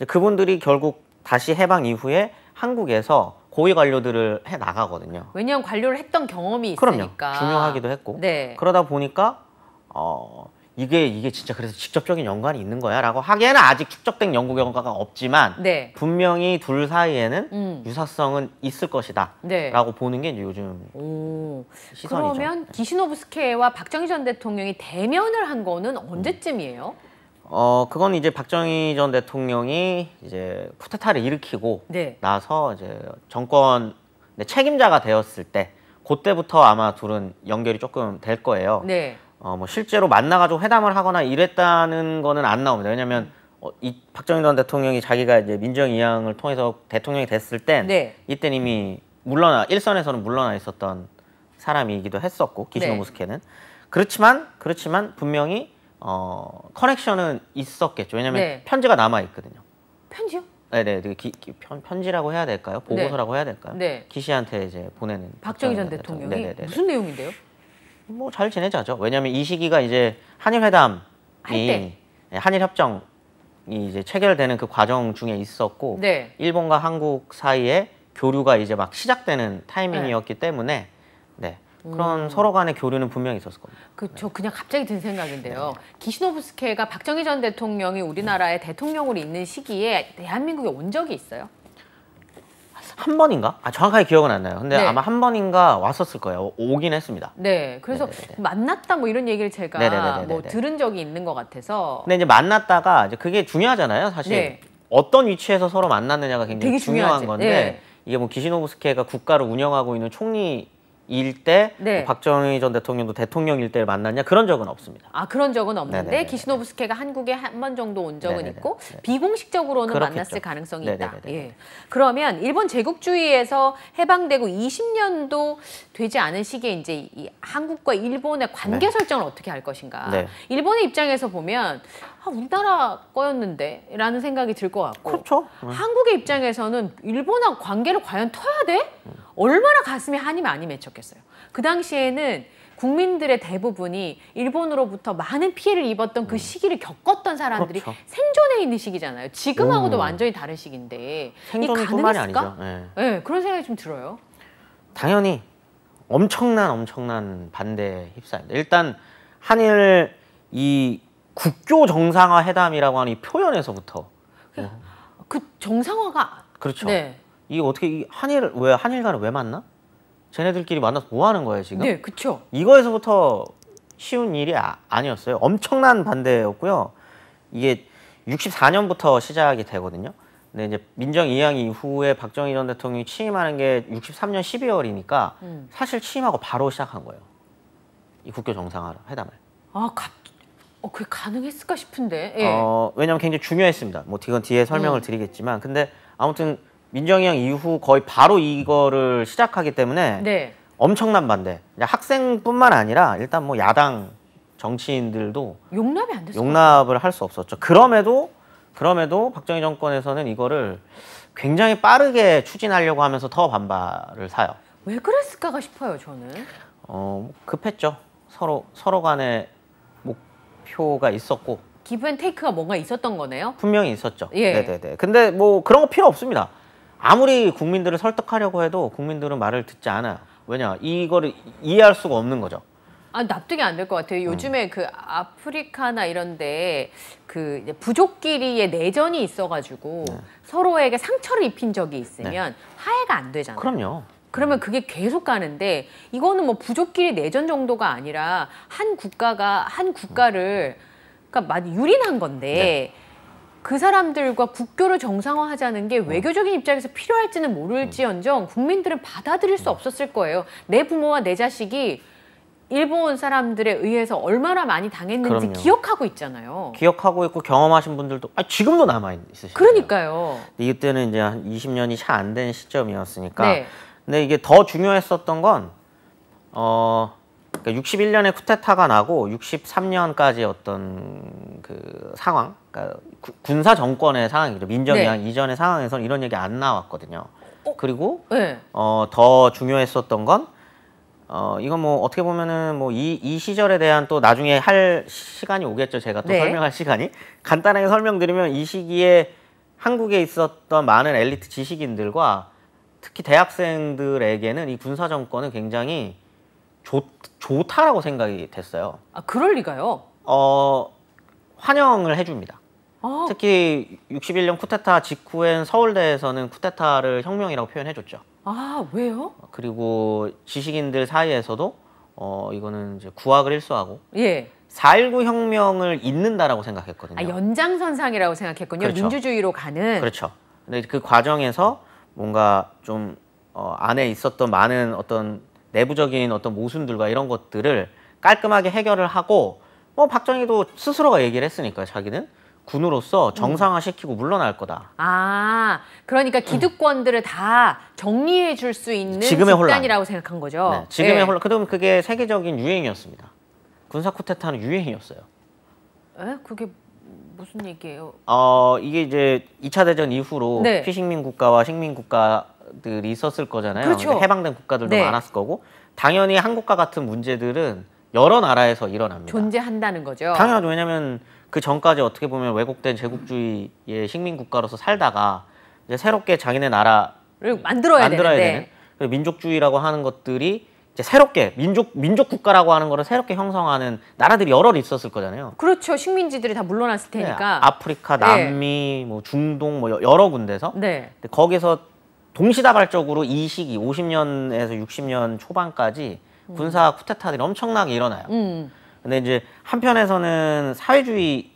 그분들이 결국 다시 해방 이후에 한국에서 고위 관료들을 해 나가거든요. 왜냐하면 관료를 했던 경험이 있으니까. 그럼요. 중요하기도 했고. 네. 그러다 보니까 이게 진짜 그래서 직접적인 연관이 있는 거야? 라고 하기에는 아직 축적된 연구 결과가 없지만 네. 분명히 둘 사이에는 유사성은 있을 것이다 네. 라고 보는 게 이제 요즘 시선이죠. 그러면 기시노부스케와 박정희 전 대통령이 대면을 한 거는 언제쯤이에요? 그건 이제 박정희 전 대통령이 이제 쿠데타를 일으키고 네. 나서 이제 정권 책임자가 되었을 때 그때부터 아마 둘은 연결이 조금 될 거예요. 네. 뭐 실제로 만나가지고 회담을 하거나 이랬다는 거는 안 나옵니다. 왜냐하면 이 박정희 전 대통령이 자기가 이제 민정이양을 통해서 대통령이 됐을 땐 네. 이때 이미 일선에서는 물러나 있었던 사람이기도 했었고 기시노부스케는 그렇지만 분명히 커넥션은 있었겠죠. 왜냐하면 네. 편지가 남아 있거든요. 편지요? 네네, 편지라고 해야 될까요? 보고서라고 해야 될까요? 네. 기시한테 이제 보내는 박정희 전 대통령이 네네네. 무슨 내용인데요? 뭐 잘 지내자죠. 왜냐하면 이 시기가 이제 한일 회담이 한일 협정이 이제 체결되는 그 과정 중에 있었고 네. 일본과 한국 사이에 교류가 이제 막 시작되는 타이밍이었기 때문에 네. 그런 서로 간의 교류는 분명히 있었을 겁니다. 저 그냥 갑자기 든 생각인데요. 기시노부스케가 박정희 전 대통령이 우리나라의 대통령으로 있는 시기에 대한민국에 온 적이 있어요? 한 번인가? 정확하게 기억은 안 나요. 근데 네. 아마 한 번인가 왔었을 거예요. 오긴 했습니다. 네, 그래서 만났다 뭐 이런 얘기를 제가 뭐 들은 적이 있는 것 같아서. 근데 이제 만났다가 이제 그게 중요하잖아요, 사실. 네. 어떤 위치에서 서로 만났느냐가 굉장히 되게 중요한 중요하지. 건데 네. 이게 뭐 기시노부스케가 국가를 운영하고 있는 총리일 때 네. 뭐 박정희 전 대통령도 대통령일 때 만났냐 그런 적은 없습니다. 그런 적은 없는데 네네네. 기시노부스케가 한국에 한 번 정도 온 적은 네네네. 있고 네. 비공식적으로는 그렇겠죠. 만났을 가능성이 있다. 네네네. 예. 그러면 일본 제국주의에서 해방되고 20년도 되지 않은 시기에 이제 이 한국과 일본의 관계 설정을 어떻게 할 것인가. 네. 일본의 입장에서 보면 우리나라 거였는데 라는 생각이 들 것 같고 그렇죠. 한국의 입장에서는 일본하고 관계를 과연 터야 돼? 얼마나 가슴이 한이 많이 맺혔겠어요. 그 당시에는 국민들의 대부분이 일본으로부터 많은 피해를 입었던 그 시기를 겪었던 사람들이 그렇죠. 생존해 있는 시기잖아요. 지금하고도 완전히 다른 시기인데 생존뿐만이 가능했을까? 아니죠. 네. 네, 그런 생각이 좀 들어요. 당연히 엄청난 반대에 휩싸입니다. 일단 한일 이 국교 정상화 회담이라고 하는 이 표현에서부터 그 정상화가 그렇죠. 네, 이게 어떻게 한일 간을 왜 만나? 쟤네들끼리 만나서 뭐 하는 거예요 지금? 네, 그렇죠. 이거에서부터 쉬운 일이 아니었어요. 엄청난 반대였고요. 이게 64년부터 시작이 되거든요. 근데 이제 민정 이양 이후에 박정희 전 대통령이 취임하는 게 63년 12월이니까 사실 취임하고 바로 시작한 거예요. 이 국교 정상화 회담을. 그게 가능했을까 싶은데. 예. 왜냐면 굉장히 중요했습니다. 뭐 이건 뒤에 설명을 드리겠지만, 근데 아무튼 민정이양 이후 거의 바로 이거를 시작하기 때문에 네. 엄청난 반대. 학생뿐만 아니라 일단 뭐 야당 정치인들도 용납이 안 됐어요. 용납을 할 수 없었죠. 그럼에도 박정희 정권에서는 이거를 굉장히 빠르게 추진하려고 하면서 더 반발을 사요. 왜 그랬을까가 싶어요, 저는. 급했죠. 서로 간에 목표가 있었고 기브 앤 테이크가 뭔가 있었던 거네요. 분명히 있었죠. 예. 네네네. 근데 뭐 그런 거 필요 없습니다. 아무리 국민들을 설득하려고 해도 국민들은 말을 듣지 않아요. 왜냐? 이거를 이해할 수가 없는 거죠. 납득이 안 될 것 같아요. 요즘에 그 아프리카나 이런데 그 이제 부족끼리의 내전이 있어가지고 서로에게 상처를 입힌 적이 있으면 화해가 안 되잖아요. 그럼요. 그러면 그게 계속 가는데 이거는 뭐 부족끼리 내전 정도가 아니라 한 국가를 그러니까 많이 유린한 건데 그 사람들과 국교를 정상화하자는 게 외교적인 입장에서 필요할지는 모를지언정 국민들은 받아들일 수 없었을 거예요. 내 부모와 내 자식이 일본 사람들에 의해서 얼마나 많이 당했는지 그럼요. 기억하고 있잖아요. 기억하고 있고 경험하신 분들도 지금도 남아 있으시죠. 그러니까요. 이때는 이제 한 20년이 차 안 된 시점이었으니까. 네. 근데 이게 더 중요했었던 건 그러니까 61년에 쿠데타가 나고 63년까지 어떤 그 상황, 그러니까 군사 정권의 상황이죠. 민정이양 네. 이전의 상황에서는 이런 얘기 안 나왔거든요. 그리고 네. 더 중요했었던 건 이건 뭐 어떻게 보면은 뭐 이 시절에 대한 또 나중에 할 시간이 오겠죠. 제가 또 네. 설명할 시간이. 간단하게 설명드리면 이 시기에 한국에 있었던 많은 엘리트 지식인들과 특히 대학생들에게는 이 군사 정권은 굉장히 좋다라고 생각이 됐어요. 아, 그럴 리가요? 환영을 해줍니다. 아, 특히 61년 쿠데타 직후엔 서울대에서는 쿠데타를 혁명이라고 표현해줬죠. 아, 왜요? 그리고 지식인들 사이에서도 이거는 이제 구학을 일수하고 예. 4.19 혁명을 잇는다라고 생각했거든요. 아, 연장선상이라고 생각했군요. 그렇죠. 민주주의로 가는. 그렇죠. 근데 그 과정에서 뭔가 좀 안에 있었던 많은 어떤 내부적인 어떤 모순들과 이런 것들을 깔끔하게 해결을 하고 박정희도 스스로가 얘기를 했으니까 자기는 군으로서 정상화시키고 물러날 거다. 아, 그러니까 기득권들을 다 정리해 줄 수 있는 지금의 집단이라고 생각한 거죠. 네, 지금의 예. 혼란. 그다음 그게 세계적인 유행이었습니다. 군사 쿠데타는 유행이었어요. 에? 그게 무슨 얘기예요? 이게 이제 2차 대전 이후로 네. 피식민 국가와 식민 국가들이 있었을 거잖아요. 그렇죠. 해방된 국가들도 네. 많았을 거고 당연히 한국과 같은 문제들은 여러 나라에서 일어납니다. 존재한다는 거죠. 당연하죠. 왜냐하면 그 전까지 어떻게 보면 왜곡된 제국주의의 식민 국가로서 살다가 이제 새롭게 자기네 나라를 만들어야 되는데. 되는 그리고 민족주의라고 하는 것들이 이제 새롭게 민족 국가라고 하는 거를 새롭게 형성하는 나라들이 여러 있었을 거잖아요. 그렇죠. 식민지들이 다 물러났을 테니까. 네, 아프리카, 남미, 뭐 중동 뭐 여러 군데서 네. 근데 거기서 동시다발적으로 이 시기 50년에서 60년 초반까지 군사 쿠데타들이 엄청나게 일어나요. 근데 이제 한편에서는 사회주의적인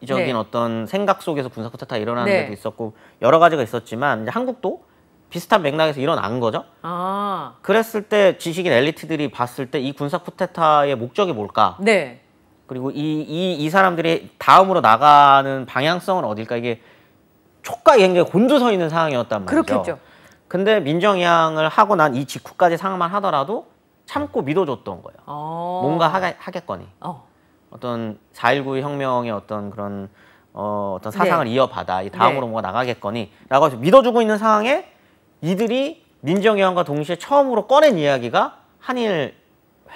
네. 어떤 생각 속에서 군사 쿠데타 일어나는 네. 데도 있었고 여러 가지가 있었지만 이제 한국도 비슷한 맥락에서 일어난 거죠. 아, 그랬을 때 지식인 엘리트들이 봤을 때 이 군사 쿠데타의 목적이 뭘까? 네. 그리고 이 사람들이 다음으로 나가는 방향성은 어딜까? 이게 촉과 굉장히 곤두서 있는 상황이었단 말이죠. 그렇겠죠. 근데 민정이양을 하고 난 이 직후까지 상황만 하더라도 참고 믿어줬던 거예요. 뭔가 하겠거니. 어떤 4.19 혁명의 어떤 그런 어떤 사상을 네. 이어받아 이 다음으로 네. 뭔가 나가겠거니 라고 해서 믿어주고 있는 상황에 이들이 민정이양과 동시에 처음으로 꺼낸 이야기가 한일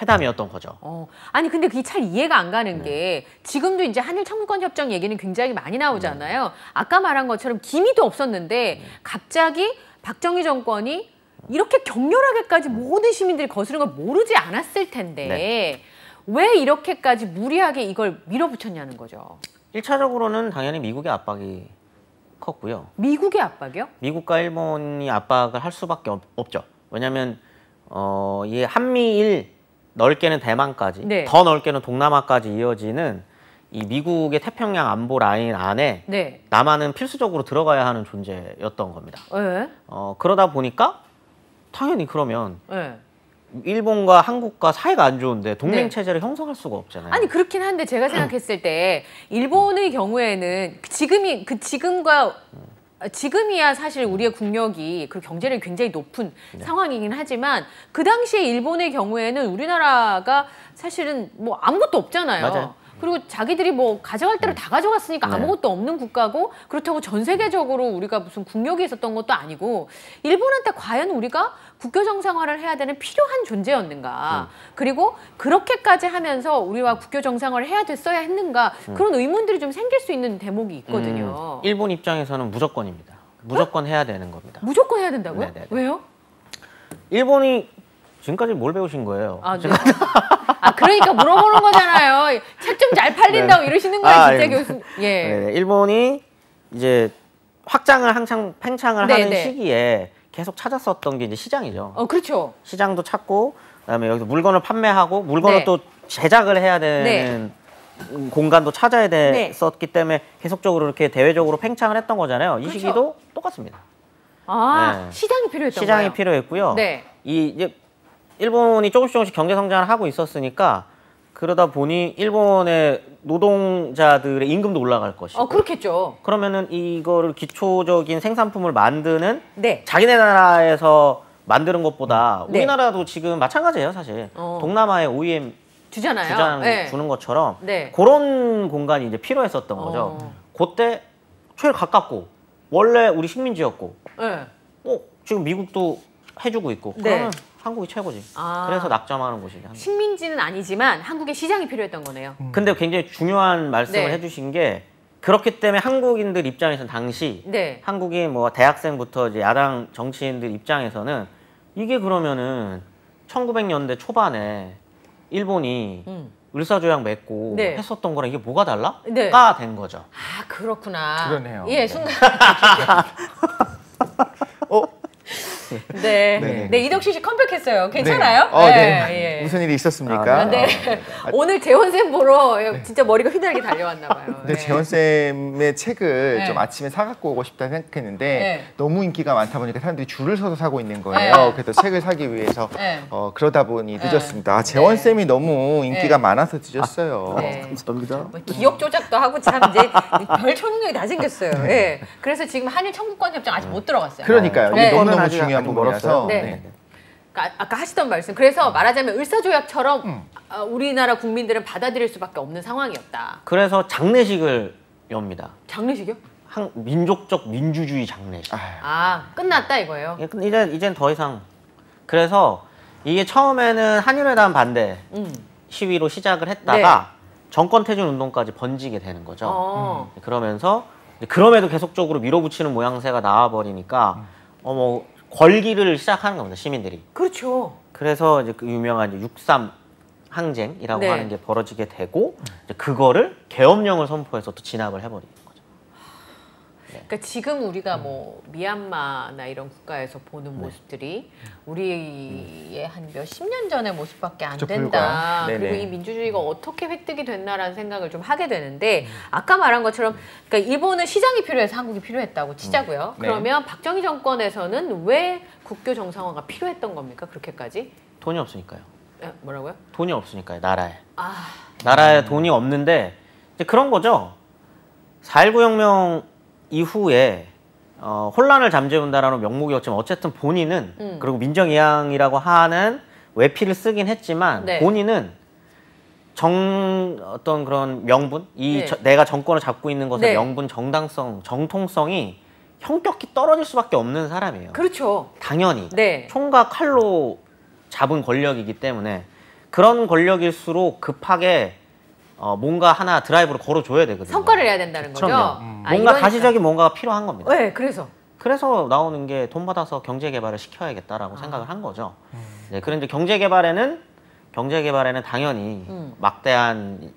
회담이었던 거죠. 아니 근데 그게 잘 이해가 안 가는 네. 게 지금도 이제 한일 청구권 협정 얘기는 굉장히 많이 나오잖아요. 아까 말한 것처럼 기미도 없었는데 갑자기 박정희 정권이 이렇게 격렬하게까지 모든 시민들이 거스른 걸 모르지 않았을 텐데 네. 왜 이렇게까지 무리하게 이걸 밀어붙였냐는 거죠. 1차적으로는 당연히 미국의 압박이 컸고요. 미국의 압박이요? 미국과 일본이 압박을 할 수밖에 없죠. 왜냐하면 이 한미일 넓게는 대만까지, 네. 더 넓게는 동남아까지 이어지는 이 미국의 태평양 안보 라인 안에 네. 남한은 필수적으로 들어가야 하는 존재였던 겁니다. 네. 그러다 보니까 당연히 그러면 네. 일본과 한국과 사이가 안 좋은데 동맹 네. 체제를 형성할 수가 없잖아요. 아니 그렇긴 한데 제가 생각했을 때 일본의 경우에는 지금이야 사실 우리의 국력이 그 경제력이 굉장히 높은 상황이긴 하지만 그 당시에 일본의 경우에는 우리나라가 사실은 뭐 아무것도 없잖아요. 맞아요. 그리고 자기들이 뭐 가져갈 대로 다 가져갔으니까 네. 아무것도 없는 국가고 그렇다고 전 세계적으로 우리가 무슨 국력이 있었던 것도 아니고 일본한테 과연 우리가 국교 정상화를 해야 되는 필요한 존재였는가 그리고 그렇게까지 하면서 우리와 국교 정상화를 해야 됐어야 했는가 그런 의문들이 좀 생길 수 있는 대목이 있거든요. 일본 입장에서는 무조건입니다. 무조건 해야 되는 겁니다. 무조건 해야 된다고요? 네네네. 왜요? 일본이 지금까지 뭘 배우신 거예요? 아, 네. 그러니까 물어보는 거잖아요. 책 좀 잘 팔린다고 이러시는 거예요, 진짜 교수. 예. 네, 일본이 이제 확장을 팽창을 네, 하는 네. 시기에 계속 찾았었던 게 이제 시장이죠. 그렇죠. 시장도 찾고 그다음에 여기서 물건을 판매하고 물건을 네. 또 제작을 해야 되는 공간도 찾아야 됐었기 때문에 계속적으로 이렇게 대외적으로 팽창을 했던 거잖아요. 이 그렇죠. 시기도 똑같습니다. 아, 네. 시장이 필요했던 시장이 거예요. 필요했고요. 네. 이제 일본이 조금씩 경제 성장을 하고 있었으니까 그러다 보니 일본의 노동자들의 임금도 올라갈 것이고. 그렇겠죠. 그러면은 이거를 기초적인 생산품을 만드는 네. 자기네 나라에서 만드는 것보다 네. 우리나라도 지금 마찬가지예요, 사실. 동남아의 OEM 주잖아요. 네. 주는 것처럼 네. 그런 공간이 이제 필요했었던 거죠. 그때 제일 가깝고 원래 우리 식민지였고 네. 지금 미국도 해주고 있고 네. 그러면 한국이 최고지. 그래서 낙점하는 곳이죠. 식민지는 아니지만 한국에 시장이 필요했던 거네요. 근데 굉장히 중요한 말씀을 네. 해주신 게 그렇기 때문에 한국인들 입장에서는 당시 네. 한국인 뭐 대학생부터 이제 야당 정치인들 입장에서는 이게 그러면은 1900년대 초반에 일본이 을사조약 맺고 네. 했었던 거랑 이게 뭐가 달라? 네. 가 된 거죠. 아, 그렇구나. 그러네요. 예, 네. 순간. 어? 네. 네네. 네, 이덕실 씨 컴백했어요. 괜찮아요? 네. 예. 무슨 일이 있었습니까? 네. 오늘 재원쌤 보러 진짜 머리가 휘날게 달려왔나 봐요. 근데 재원쌤의 책을 네. 좀 아침에 사갖고 오고 싶다 생각했는데 네. 너무 인기가 많다 보니까 사람들이 줄을 서서 사고 있는 거예요. 네. 그래서 책을 사기 위해서 네. 그러다 보니 늦었습니다. 재원쌤이 너무 인기가 네. 많아서 늦었어요. 네. 감사합니다. 뭐 기억 조작도 하고 참 이제 별 초능력이 다 생겼어요. 예. 그래서 지금 한일 청구권 협정 아직 못 들어갔어요. 그러니까요. 네. 이게 너무너무 아직 중요한 부분이라서. 네. 네. 그러니까 아까 하시던 말씀. 그래서 말하자면 을사조약처럼 우리나라 국민들은 받아들일 수밖에 없는 상황이었다. 그래서 장례식을 엽니다. 장례식이요? 민족적 민주주의 장례식. 아, 끝났다 이거예요. 예, 근데 이젠 더 이상. 그래서 이게 처음에는 한일회담 반대 시위로 시작을 했다가 정권 퇴진 운동까지 번지게 되는 거죠. 그러면서 그럼에도 계속적으로 밀어붙이는 모양새가 나와버리니까 뭐 걸기를 시작하는 겁니다, 시민들이. 그렇죠. 그래서 이제 그 유명한 이제 6.3 항쟁이라고 네. 하는 게 벌어지게 되고 이제 그거를 계엄령을 선포해서 또 진압을 해버리는 거죠. 그러니까 지금 우리가 뭐 미얀마나 이런 국가에서 보는 모습들이 우리의 한 몇십 년 전의 모습밖에 안 그쵸, 된다. 불과. 그리고 네네. 이 민주주의가 어떻게 획득이 됐나라는 생각을 좀 하게 되는데 아까 말한 것처럼 그러니까 일본은 시장이 필요해서 한국이 필요했다고 치자고요. 네. 그러면 박정희 정권에서는 왜 국교 정상화가 필요했던 겁니까? 그렇게까지? 돈이 없으니까요. 뭐라고요? 돈이 없으니까요, 나라에. 아, 나라에 돈이 없는데 이제 그런 거죠. 4.19 혁명 이후에 혼란을 잠재운다라는 명목이었지만 어쨌든 본인은 그리고 민정이양이라고 하는 외피를 쓰긴 했지만 네. 본인은 어떤 그런 명분, 네. 내가 정권을 잡고 있는 것의 네. 명분, 정당성, 정통성이 형격히 떨어질 수밖에 없는 사람이에요. 그렇죠. 당연히 네. 총과 칼로 잡은 권력이기 때문에 그런 권력일수록 급하게 뭔가 하나 드라이브를 걸어줘야 되거든요. 성과를 내야 된다는 거죠. 그럼요. 아, 뭔가 이러니까. 가시적인 뭔가가 필요한 겁니다. 네, 그래서. 그래서 나오는 게 돈 받아서 경제 개발을 시켜야겠다라고 생각을 한 거죠. 네, 그런데 경제 개발에는 당연히 막대한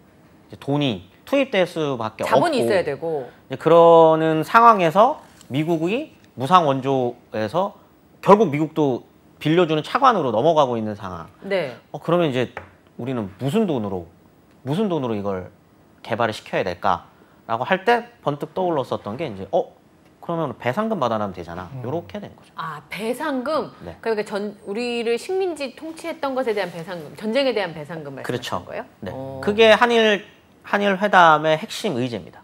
이제 돈이 투입될 수밖에 자본이 없고 있어야 되고. 이제 그러는 상황에서 미국이 무상 원조에서 결국 미국도 빌려주는 차관으로 넘어가고 있는 상황. 네. 그러면 이제 우리는 무슨 돈으로 이걸 개발을 시켜야 될까라고 할 때 번뜩 떠올랐었던 게 이제 그러면 배상금 받아나면 되잖아. 요렇게 된 거죠. 아, 배상금. 네. 그러니까 우리를 식민지 통치했던 것에 대한 배상금, 전쟁에 대한 배상금 말씀하신 그렇죠. 거예요? 네. 그게 한일 회담의 핵심 의제입니다.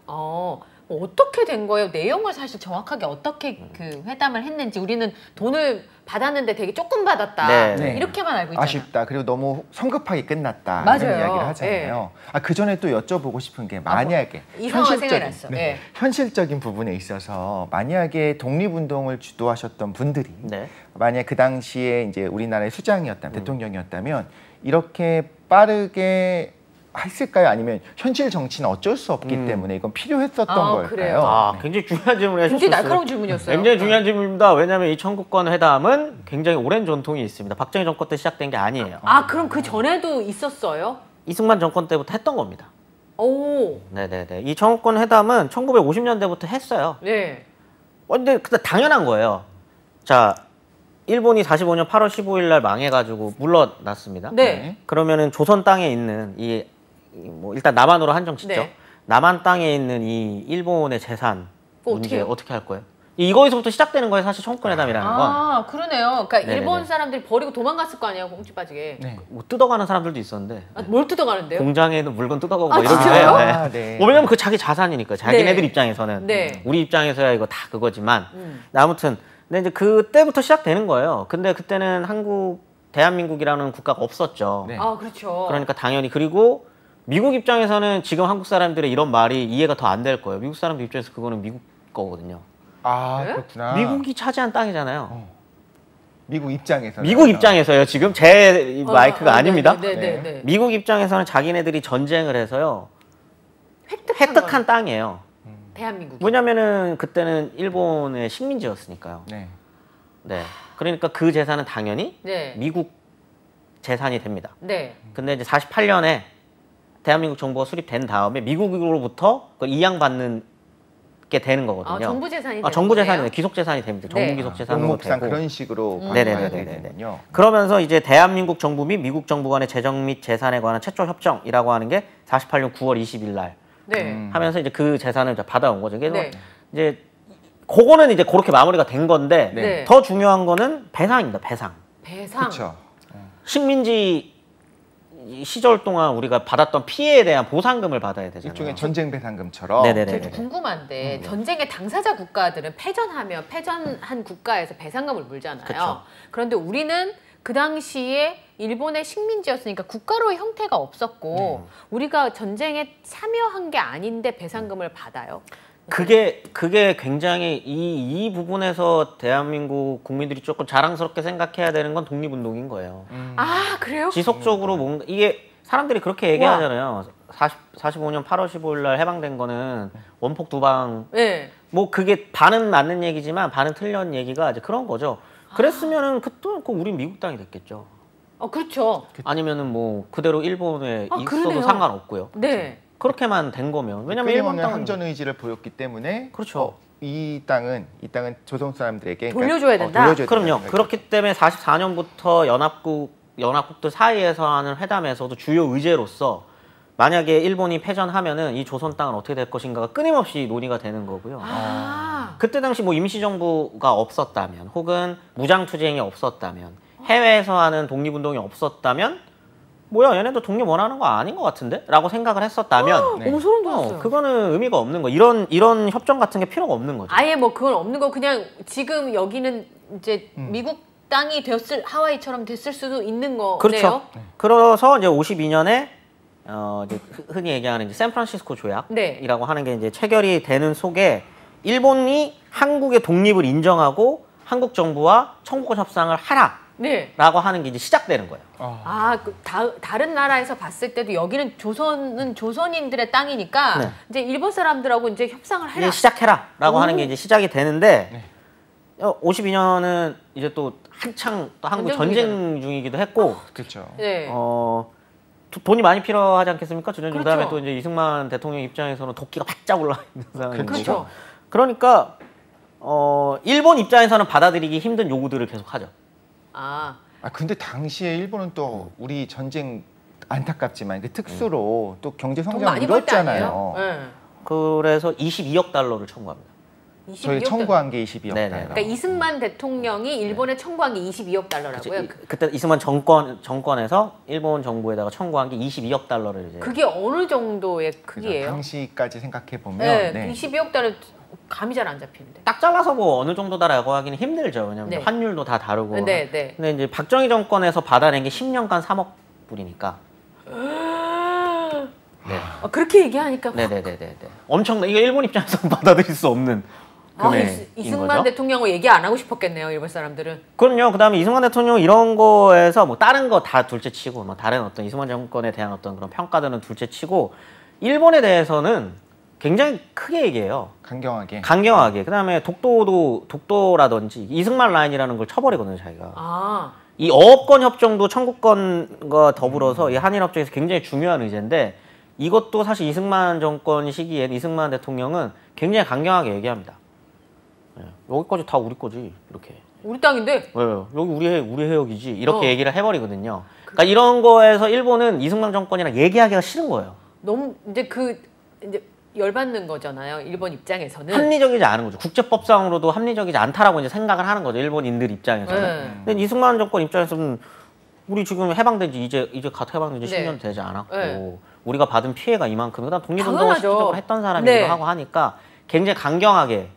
어떻게 된 거예요? 내용을 사실 정확하게 어떻게 그 회담을 했는지 우리는 돈을 받았는데 되게 조금 받았다. 네. 네. 이렇게만 알고 있잖아. 아쉽다. 그리고 너무 성급하게 끝났다. 맞아요. 이런 이야기를 하잖아요. 그 전에 또 여쭤보고 싶은 게 만약에 이 상황 생각났어. 네. 현실적인 부분에 있어서 만약에 독립운동을 주도하셨던 분들이 네. 만약 그 당시에 이제 우리나라의 수장이었다면 대통령이었다면 이렇게 빠르게 했을까요? 아니면 현실 정치는 어쩔 수 없기 때문에 이건 필요했었던 걸까요? 그래요? 굉장히 중요한 질문을 굉장히 해주셨어요. 날카로운 질문이었어요. 굉장히 중요한 질문입니다. 왜냐하면 이 청구권 회담은 굉장히 오랜 전통이 있습니다. 박정희 정권 때 시작된 게 아니에요. 그럼 그 전에도 있었어요? 이승만 정권 때부터 했던 겁니다. 오. 네네네. 이 청구권 회담은 1950년대부터 했어요. 네. 근데 당연한 거예요. 자, 일본이 45년 8월 15일 날 망해가지고 물러났습니다. 네. 그러면은 조선 땅에 있는 일단 남한으로 한정 짓죠. 네. 남한 땅에 있는 이 일본의 재산 그거 문제 어떻게 어떻게 할 거예요? 이거에서부터 시작되는 거예요, 사실 청구권회담이라는 건. 아, 그러네요. 그러니까 네네네. 일본 사람들이 버리고 도망갔을 거 아니에요, 꽁치 빠지게. 네. 뭐 뜯어가는 사람들도 있었는데. 아, 뭘 뜯어가는데요? 공장에도 물건 뜯어가고 아, 뭐 이러기도 진짜요? 해요. 아, 네. 뭐 왜냐면 그 자기 자산이니까. 자기네들 네. 입장에서는. 네. 우리 입장에서야 이거 다 그거지만. 아무튼 근데 이제 그때부터 시작되는 거예요. 근데 그때는 대한민국이라는 국가가 없었죠. 네. 아, 그렇죠. 그러니까 당연히 그리고 미국 입장에서는 지금 한국 사람들의 이런 말이 이해가 더 안 될 거예요. 미국 사람들 입장에서 그거는 미국 거거든요. 아, 네? 그렇구나. 미국이 차지한 땅이잖아요. 미국 입장에서. 미국 입장에서요. 지금 제 마이크가 아닙니다. 네네네. 미국 입장에서는 자기네들이 전쟁을 해서요. 획득한 땅이에요. 대한민국. 왜냐면은 그때는 일본의 식민지였으니까요. 네. 네. 그러니까 그 재산은 당연히 네. 미국 재산이 됩니다. 네. 근데 이제 48년에 대한민국 정부가 수립된 다음에 미국으로부터 그걸 이양받는 게 되는 거거든요. 아, 정부 재산이 정부 되는 재산이 거네요? 기속 재산이 됩니다. 네. 정부 기속 재산으로 공목상 되고. 그런 식으로 네네네네네. 되는군요. 그러면서 이제 대한민국 정부 및 미국 정부 간의 재정 및 재산에 관한 최초 협정이라고 하는 게 48년 9월 20일 날 네. 하면서 이제 그 재산을 이제 받아온 거죠. 그래서 네. 이제 그거는 이제 그렇게 마무리가 된 건데 네. 더 중요한 거는 배상입니다. 배상. 배상. 그렇죠. 식민지 시절 동안 우리가 받았던 피해에 대한 보상금을 받아야 되잖아요. 일종의 전쟁 배상금처럼. 네네네. 제가 궁금한데 전쟁의 당사자 국가들은 패전하면 패전한 국가에서 배상금을 물잖아요. 그쵸. 그런데 우리는 그 당시에 일본의 식민지였으니까 국가로의 형태가 없었고 우리가 전쟁에 참여한 게 아닌데 배상금을 받아요. 그게 굉장히 이 부분에서 대한민국 국민들이 조금 자랑스럽게 생각해야 되는 건 독립운동인 거예요. 아, 그래요? 지속적으로 뭔가 이게 사람들이 그렇게 얘기하잖아요. 45년 8월 15일 날 해방된 거는 원폭 두방. 네. 뭐 그게 반은 맞는 얘기지만 반은 틀린 얘기가 이제 그런 거죠. 그랬으면은 그또 우린 미국 땅이 됐겠죠. 그렇죠. 아니면은 뭐 그대로 일본에 있어도 그러네요. 상관없고요. 네. 그렇게만 된 거면 왜냐면 끊임없는 일본 땅은 항전 의지를 보였기 때문에 그렇죠. 이 땅은 조선 사람들에게 돌려줘야 된다? 돌려줘야 그럼요. 된다는 그렇기 때문에 44년부터 연합국들 사이에서 하는 회담에서도 주요 의제로서 만약에 일본이 패전하면은 이 조선 땅은 어떻게 될 것인가가 끊임없이 논의가 되는 거고요. 그때 당시 뭐 임시정부가 없었다면 혹은 무장투쟁이 없었다면 해외에서 하는 독립운동이 없었다면 뭐야 얘네도 독립 원하는 거 아닌 것 같은데? 라고 생각을 했었다면 네. 소름 돋았어요. 그거는 의미가 없는 거. 이런 협정 같은 게 필요가 없는 거죠. 아예 뭐 그건 없는 거 그냥 지금 여기는 이제 미국 땅이 되었을 하와이처럼 됐을 수도 있는 거네요. 그렇죠. 그래서 이제 52년에 이제 흔히 얘기하는 이제 샌프란시스코 조약이라고 네. 하는 게 이제 체결이 되는 속에 일본이 한국의 독립을 인정하고 한국 정부와 청구권 협상을 하라라고 네. 하는 게 이제 시작되는 거예요. 다른 나라에서 봤을 때도 여기는 조선인들의 땅이니까 네. 이제 일본 사람들하고 이제 협상을 해라. 이제 시작해라라고 하는 게 이제 시작이 되는데 52년은 이제 또 한창 또 한국 전쟁 중이기도 했고 그렇죠. 네. 돈이 많이 필요하지 않겠습니까? 전쟁 중 그렇죠. 다음에 또 이제 이승만 대통령 입장에서는 도끼가 바짝 올라 있는 상황이고 그렇죠. 그러니까 일본 입장에서는 받아들이기 힘든 요구들을 계속 하죠. 근데 당시에 일본은 또 우리 전쟁 안타깝지만 그 특수로 또 경제 돈 성장을 많이 벌 때 이뤘잖아요. 아니에요? 네. 그래서 22억 달러를 청구합니다. 저희 청구한 게 22억 네네. 달러. 그러니까 이승만 대통령이 일본에 청구한 게 22억 달러라고요. 그때 이승만 정권에서 일본 정부에다가 청구한 게 22억 달러를 이제 그게 어느 정도의 크기예요? 당시까지 생각해 보면 네, 22억 달러 감이 잘 안 잡히는데. 딱 잘라서 뭐 어느 정도다라고 하기는 힘들죠. 왜냐면 네. 환율도 다 다르고. 네, 네. 근데 이제 박정희 정권에서 받아낸 게 10년간 3억 불이니까. 네. 그렇게 얘기하니까 네네네네. 엄청나. 이게 일본 입장에서는 받아들일 수 없는 금액인 이승만 거죠. 대통령을 얘기 안 하고 싶었겠네요, 일본 사람들은. 그럼요. 그다음에 이승만 대통령 이런 거에서 뭐 다른 거 다 둘째치고, 뭐 다른 어떤 이승만 정권에 대한 어떤 그런 평가들은 둘째치고, 일본에 대해서는 굉장히 크게 얘기해요. 강경하게. 그다음에 독도라든지 이승만 라인이라는 걸 쳐버리거든요, 자기가. 이 어업권 협정도 청구권과 더불어서 이 한일 협정에서 굉장히 중요한 의제인데, 이것도 사실 이승만 정권 시기에 이승만 대통령은 굉장히 강경하게 얘기합니다. 여기까지 다 우리 거지, 이렇게. 우리 땅인데? 여기 우리 해역이지, 이렇게 얘기를 해버리거든요. 그러니까 이런 거에서 일본은 이승만 정권이랑 얘기하기가 싫은 거예요. 너무 이제 열받는 거잖아요. 일본 입장에서는. 합리적이지 않은 거죠. 국제법상으로도 합리적이지 않다라고 이제 생각을 하는 거죠. 일본인들 입장에서는. 네. 근데 이승만 정권 입장에서는 우리 지금 해방된 지 이제 갓 해방된 지 네. 10년 되지 않았고 네. 우리가 받은 피해가 이만큼 그다음 독립운동을 당연하죠. 실질적으로 했던 사람이기도 네. 하고 하니까 굉장히 강경하게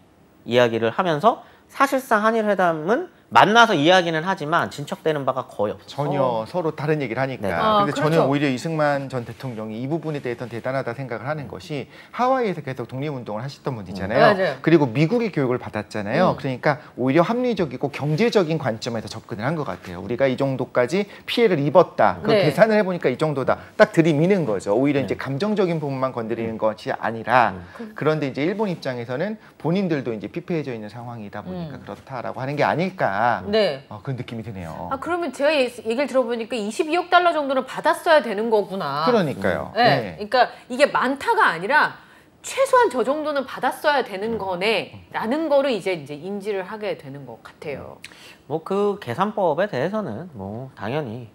이야기를 하면서 사실상 한일회담은 만나서 이야기는 하지만 진척되는 바가 거의 없어요. 전혀 서로 다른 얘기를 하니까. 네. 근데 그렇죠. 저는 오히려 이승만 전 대통령이 이 부분에 대해서는 대단하다 생각을 하는 것이 하와이에서 계속 독립운동을 하셨던 분이잖아요. 맞아요. 그리고 미국의 교육을 받았잖아요. 그러니까 오히려 합리적이고 경제적인 관점에서 접근을 한 것 같아요. 우리가 이 정도까지 피해를 입었다. 그 네. 계산을 해보니까 이 정도다. 딱 들이미는 거죠. 오히려 이제 감정적인 부분만 건드리는 것이 아니라 그런데 이제 일본 입장에서는 본인들도 이제 피폐해져 있는 상황이다 보니까 그렇다라고 하는 게 아닐까. 네. 그런 느낌이 드네요. 아 그러면 제가 얘기를 들어보니까 22억 달러 정도는 받았어야 되는 거구나. 그러니까요. 네. 네. 그러니까 이게 많다가 아니라 최소한 저 정도는 받았어야 되는 거네라는 거를 이제 인지를 하게 되는 것 같아요. 뭐 그 계산법에 대해서는 뭐 당연히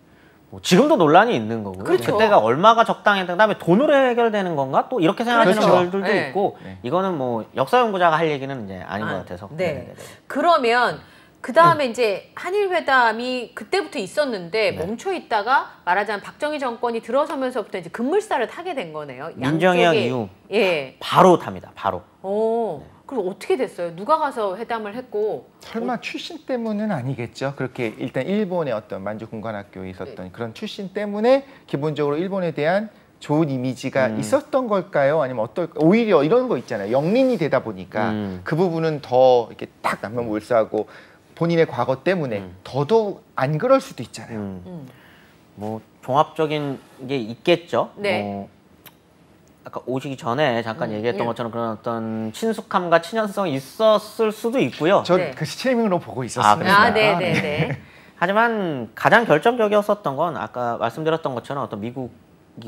뭐 지금도 논란이 있는 거고요. 그렇죠. 그때가 얼마가 적당했다. 그다음에 돈으로 해결되는 건가? 또 이렇게 생각하시는 그렇죠. 분들도 네. 있고 네. 이거는 뭐 역사 연구자가 할 얘기는 이제 아닌 것 같아서. 네. 네네네. 그러면 그 다음에 이제 한일 회담이 그때부터 있었는데 멈춰 있다가 말하자면 박정희 정권이 들어서면서부터 이제 급물살을 타게 된 거네요. 민정회담 양쪽에. 이후 예. 바로 탑니다. 바로. 그럼 어떻게 됐어요? 누가 가서 회담을 했고? 설마 출신 때문은 아니겠죠. 그렇게 일단 일본의 어떤 만주군관학교에 있었던 그런 출신 때문에 기본적으로 일본에 대한 좋은 이미지가 있었던 걸까요? 아니면 오히려 이런 거 있잖아요. 영린이 되다 보니까 그 부분은 더 이렇게 딱 남면몰수하고 본인의 과거 때문에 더더욱 안 그럴 수도 있잖아요. 뭐 종합적인 게 있겠죠. 네. 뭐 아까 오시기 전에 잠깐 얘기했던 것처럼 그런 어떤 친숙함과 친연성이 있었을 수도 있고요. 저 네. 그 스트리밍으로 보고 있었습니다. 그래요? 네네네. 하지만 가장 결정적이었었던 건 아까 말씀드렸던 것처럼 어떤 미국이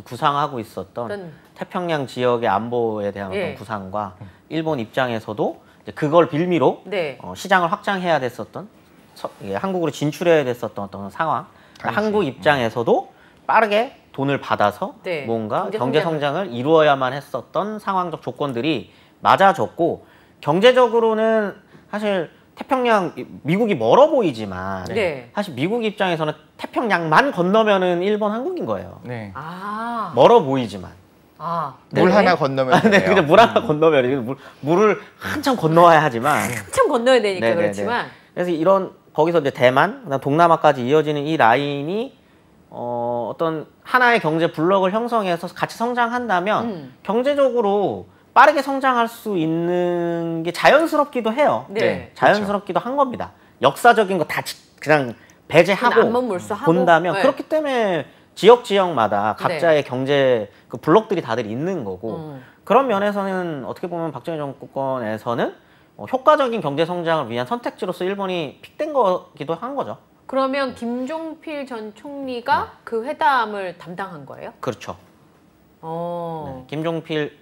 구상하고 있었던 태평양 지역의 안보에 대한 예. 어떤 구상과 일본 입장에서도 이제 그걸 빌미로 네. 시장을 확장해야 됐었던 한국으로 진출해야 됐었던 어떤 상황. 한국 입장에서도 빠르게 돈을 받아서 네. 뭔가 경제 성장을 이루어야만 했었던 상황적 조건들이 맞아졌고 경제적으로는 사실 태평양 미국이 멀어 보이지만 네. 사실 미국 입장에서는 태평양만 건너면은 일본 한국인 거예요. 네. 아. 멀어 보이지만. 물 네. 하나 건너면 네, 되네요. 그냥 물 하나 건너면 물을 한참 건너와야 하지만 한참 건너야 되니까 네네네. 그렇지만 그래서 이런 거기서 이제 대만, 그다음 동남아까지 이어지는 이 라인이 어떤 하나의 경제 블록을 형성해서 같이 성장한다면 경제적으로 빠르게 성장할 수 있는 게 자연스럽기도 해요. 네. 자연스럽기도 한 겁니다. 역사적인 거 다 그냥 배제하고 안먼물수하고 본다면 네. 그렇기 때문에 지역마다 각자의 경제 그 블록들이 다들 있는 거고 그런 면에서는 어떻게 보면 박정희 정권에서는 효과적인 경제 성장을 위한 선택지로서 일본이 픽된 거기도 한 거죠. 그러면 김종필 전 총리가 그 회담을 담당한 거예요? 그렇죠. 네. 김종필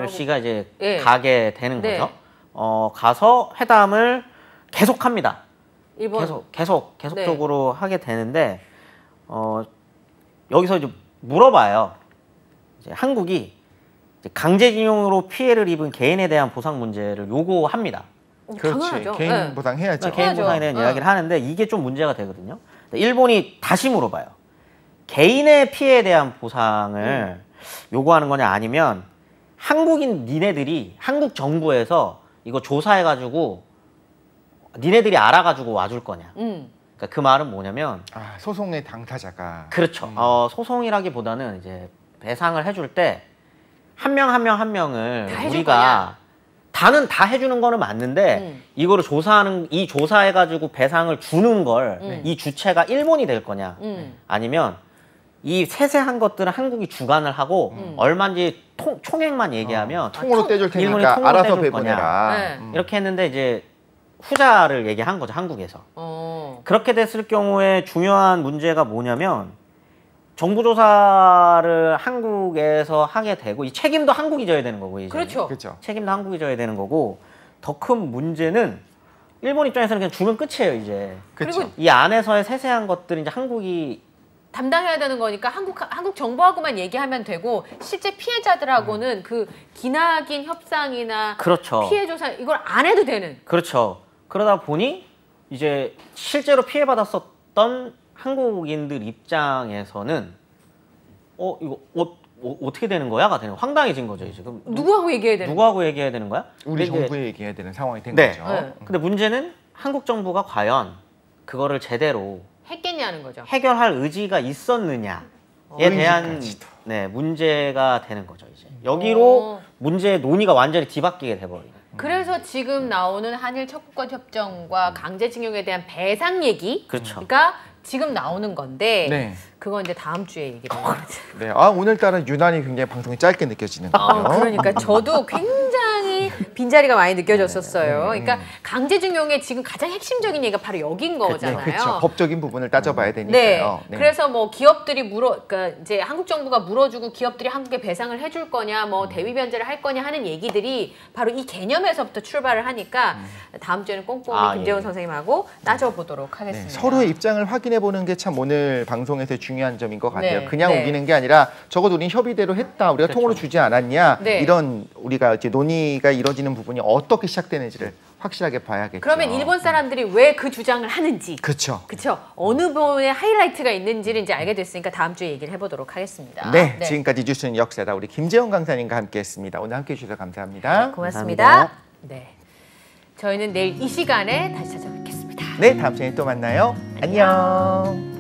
씨가 이제 예. 가게 되는 네. 거죠. 가서 회담을 계속합니다. 일본 계속적으로 하게 되는데 여기서 이제 물어봐요. 이제 한국이 이제 강제징용으로 피해를 입은 개인에 대한 보상 문제를 요구합니다. 그렇지. 당연하죠. 개인 네. 보상해야죠. 개인 보상에 대한 이야기를 하는데 이게 좀 문제가 되거든요. 일본이 다시 물어봐요. 개인의 피해에 대한 보상을 요구하는 거냐 아니면 한국인 니네들이 한국 정부에서 이거 조사해가지고 니네들이 알아가지고 와줄 거냐. 그러니까 그 말은 뭐냐면 소송의 당사자가 그렇죠. 소송이라기보다는 이제 배상을 해줄 때 한 명 한 명을 다 해줄 우리가 거냐? 다는 다 해주는 거는 맞는데 이거를 이 조사해가지고 배상을 주는 걸 이 주체가 일본이 될 거냐 아니면 이 세세한 것들은 한국이 주관을 하고 얼마인지 총액만 얘기하면 통으로 떼줄 일본이 테니까 통으로 알아서 떼줄 배분해라. 네. 이렇게 했는데 이제 후자를 얘기한 거죠, 한국에서. 그렇게 됐을 경우에 중요한 문제가 뭐냐면 정부 조사를 한국에서 하게 되고 이 책임도 한국이 져야 되는 거고 이제. 그렇죠. 그렇죠. 책임도 한국이 져야 되는 거고 더 큰 문제는 일본 입장에서는 그냥 주면 끝이에요, 이제. 그렇죠. 그리고 이 안에서의 세세한 것들이 이제 한국이 담당해야 되는 거니까 한국 정부하고만 얘기하면 되고 실제 피해자들하고는 그 기나긴 협상이나 그렇죠. 피해 조사 이걸 안 해도 되는. 그렇죠. 그러다 보니 이제 실제로 피해받았었던 한국인들 입장에서는 이거 어떻게 되는 거야가 되는 황당해진 거죠 이제. 그럼 누구하고 얘기해야 되는? 누구하고 얘기해야 되는 거야? 우리 근데 정부에 얘기해야 되는 상황이 된 네. 거죠. 네. 근데 문제는 한국 정부가 과연 그거를 제대로 했겠냐는 거죠. 해결할 의지가 있었느냐에 대한 의지까지도. 문제가 되는 거죠 이제. 여기로 문제의 논의가 완전히 뒤바뀌게 돼버리는. 그래서 지금 나오는 한일 척구권 협정과 강제징용에 대한 배상 얘기, 그렇죠. 그러니까 지금 나오는 건데 네. 그건 이제 다음 주에 얘기를 해요. 네. 오늘따라 유난히 굉장히 방송이 짧게 느껴지는 거예요. 그러니까 저도 굉장히 빈자리가 많이 느껴졌었어요. 그러니까 강제징용의 지금 가장 핵심적인 얘기가 바로 여긴 거잖아요. 그렇죠. 법적인 부분을 따져봐야 네. 되니까요. 네. 그래서 뭐 기업들이 그러니까 이제 한국 정부가 물어주고 기업들이 한국에 배상을 해줄 거냐, 뭐 대위 변제를 할 거냐 하는 얘기들이 바로 이 개념에서부터 출발을 하니까 다음 주에는 꼼꼼히 김재원 선생님하고 따져보도록 하겠습니다. 네, 서로의 입장을 확인해 보는 게 참 오늘 방송에서 중요한 점인 것 같아요. 네, 그냥 네. 우기는 게 아니라 적어도 우리는 협의대로 했다. 우리가 통으로 주지 않았냐. 네. 이런 우리가 이제 논의가 이루어지는 부분이 어떻게 시작되는지를 확실하게 봐야겠죠. 그러면 일본 사람들이 왜 그 주장을 하는지, 그렇죠. 그렇죠? 어느 부분에 하이라이트가 있는지를 이제 알게 됐으니까 다음 주에 얘기를 해보도록 하겠습니다. 네, 지금까지 뉴스는 역사다. 우리 김재원 강사님과 함께했습니다. 오늘 함께해 주셔서 감사합니다. 고맙습니다. 감사합니다. 네, 저희는 내일 이 시간에 다시 찾아뵙겠습니다. 네, 다음 시간에 또 만나요. 안녕.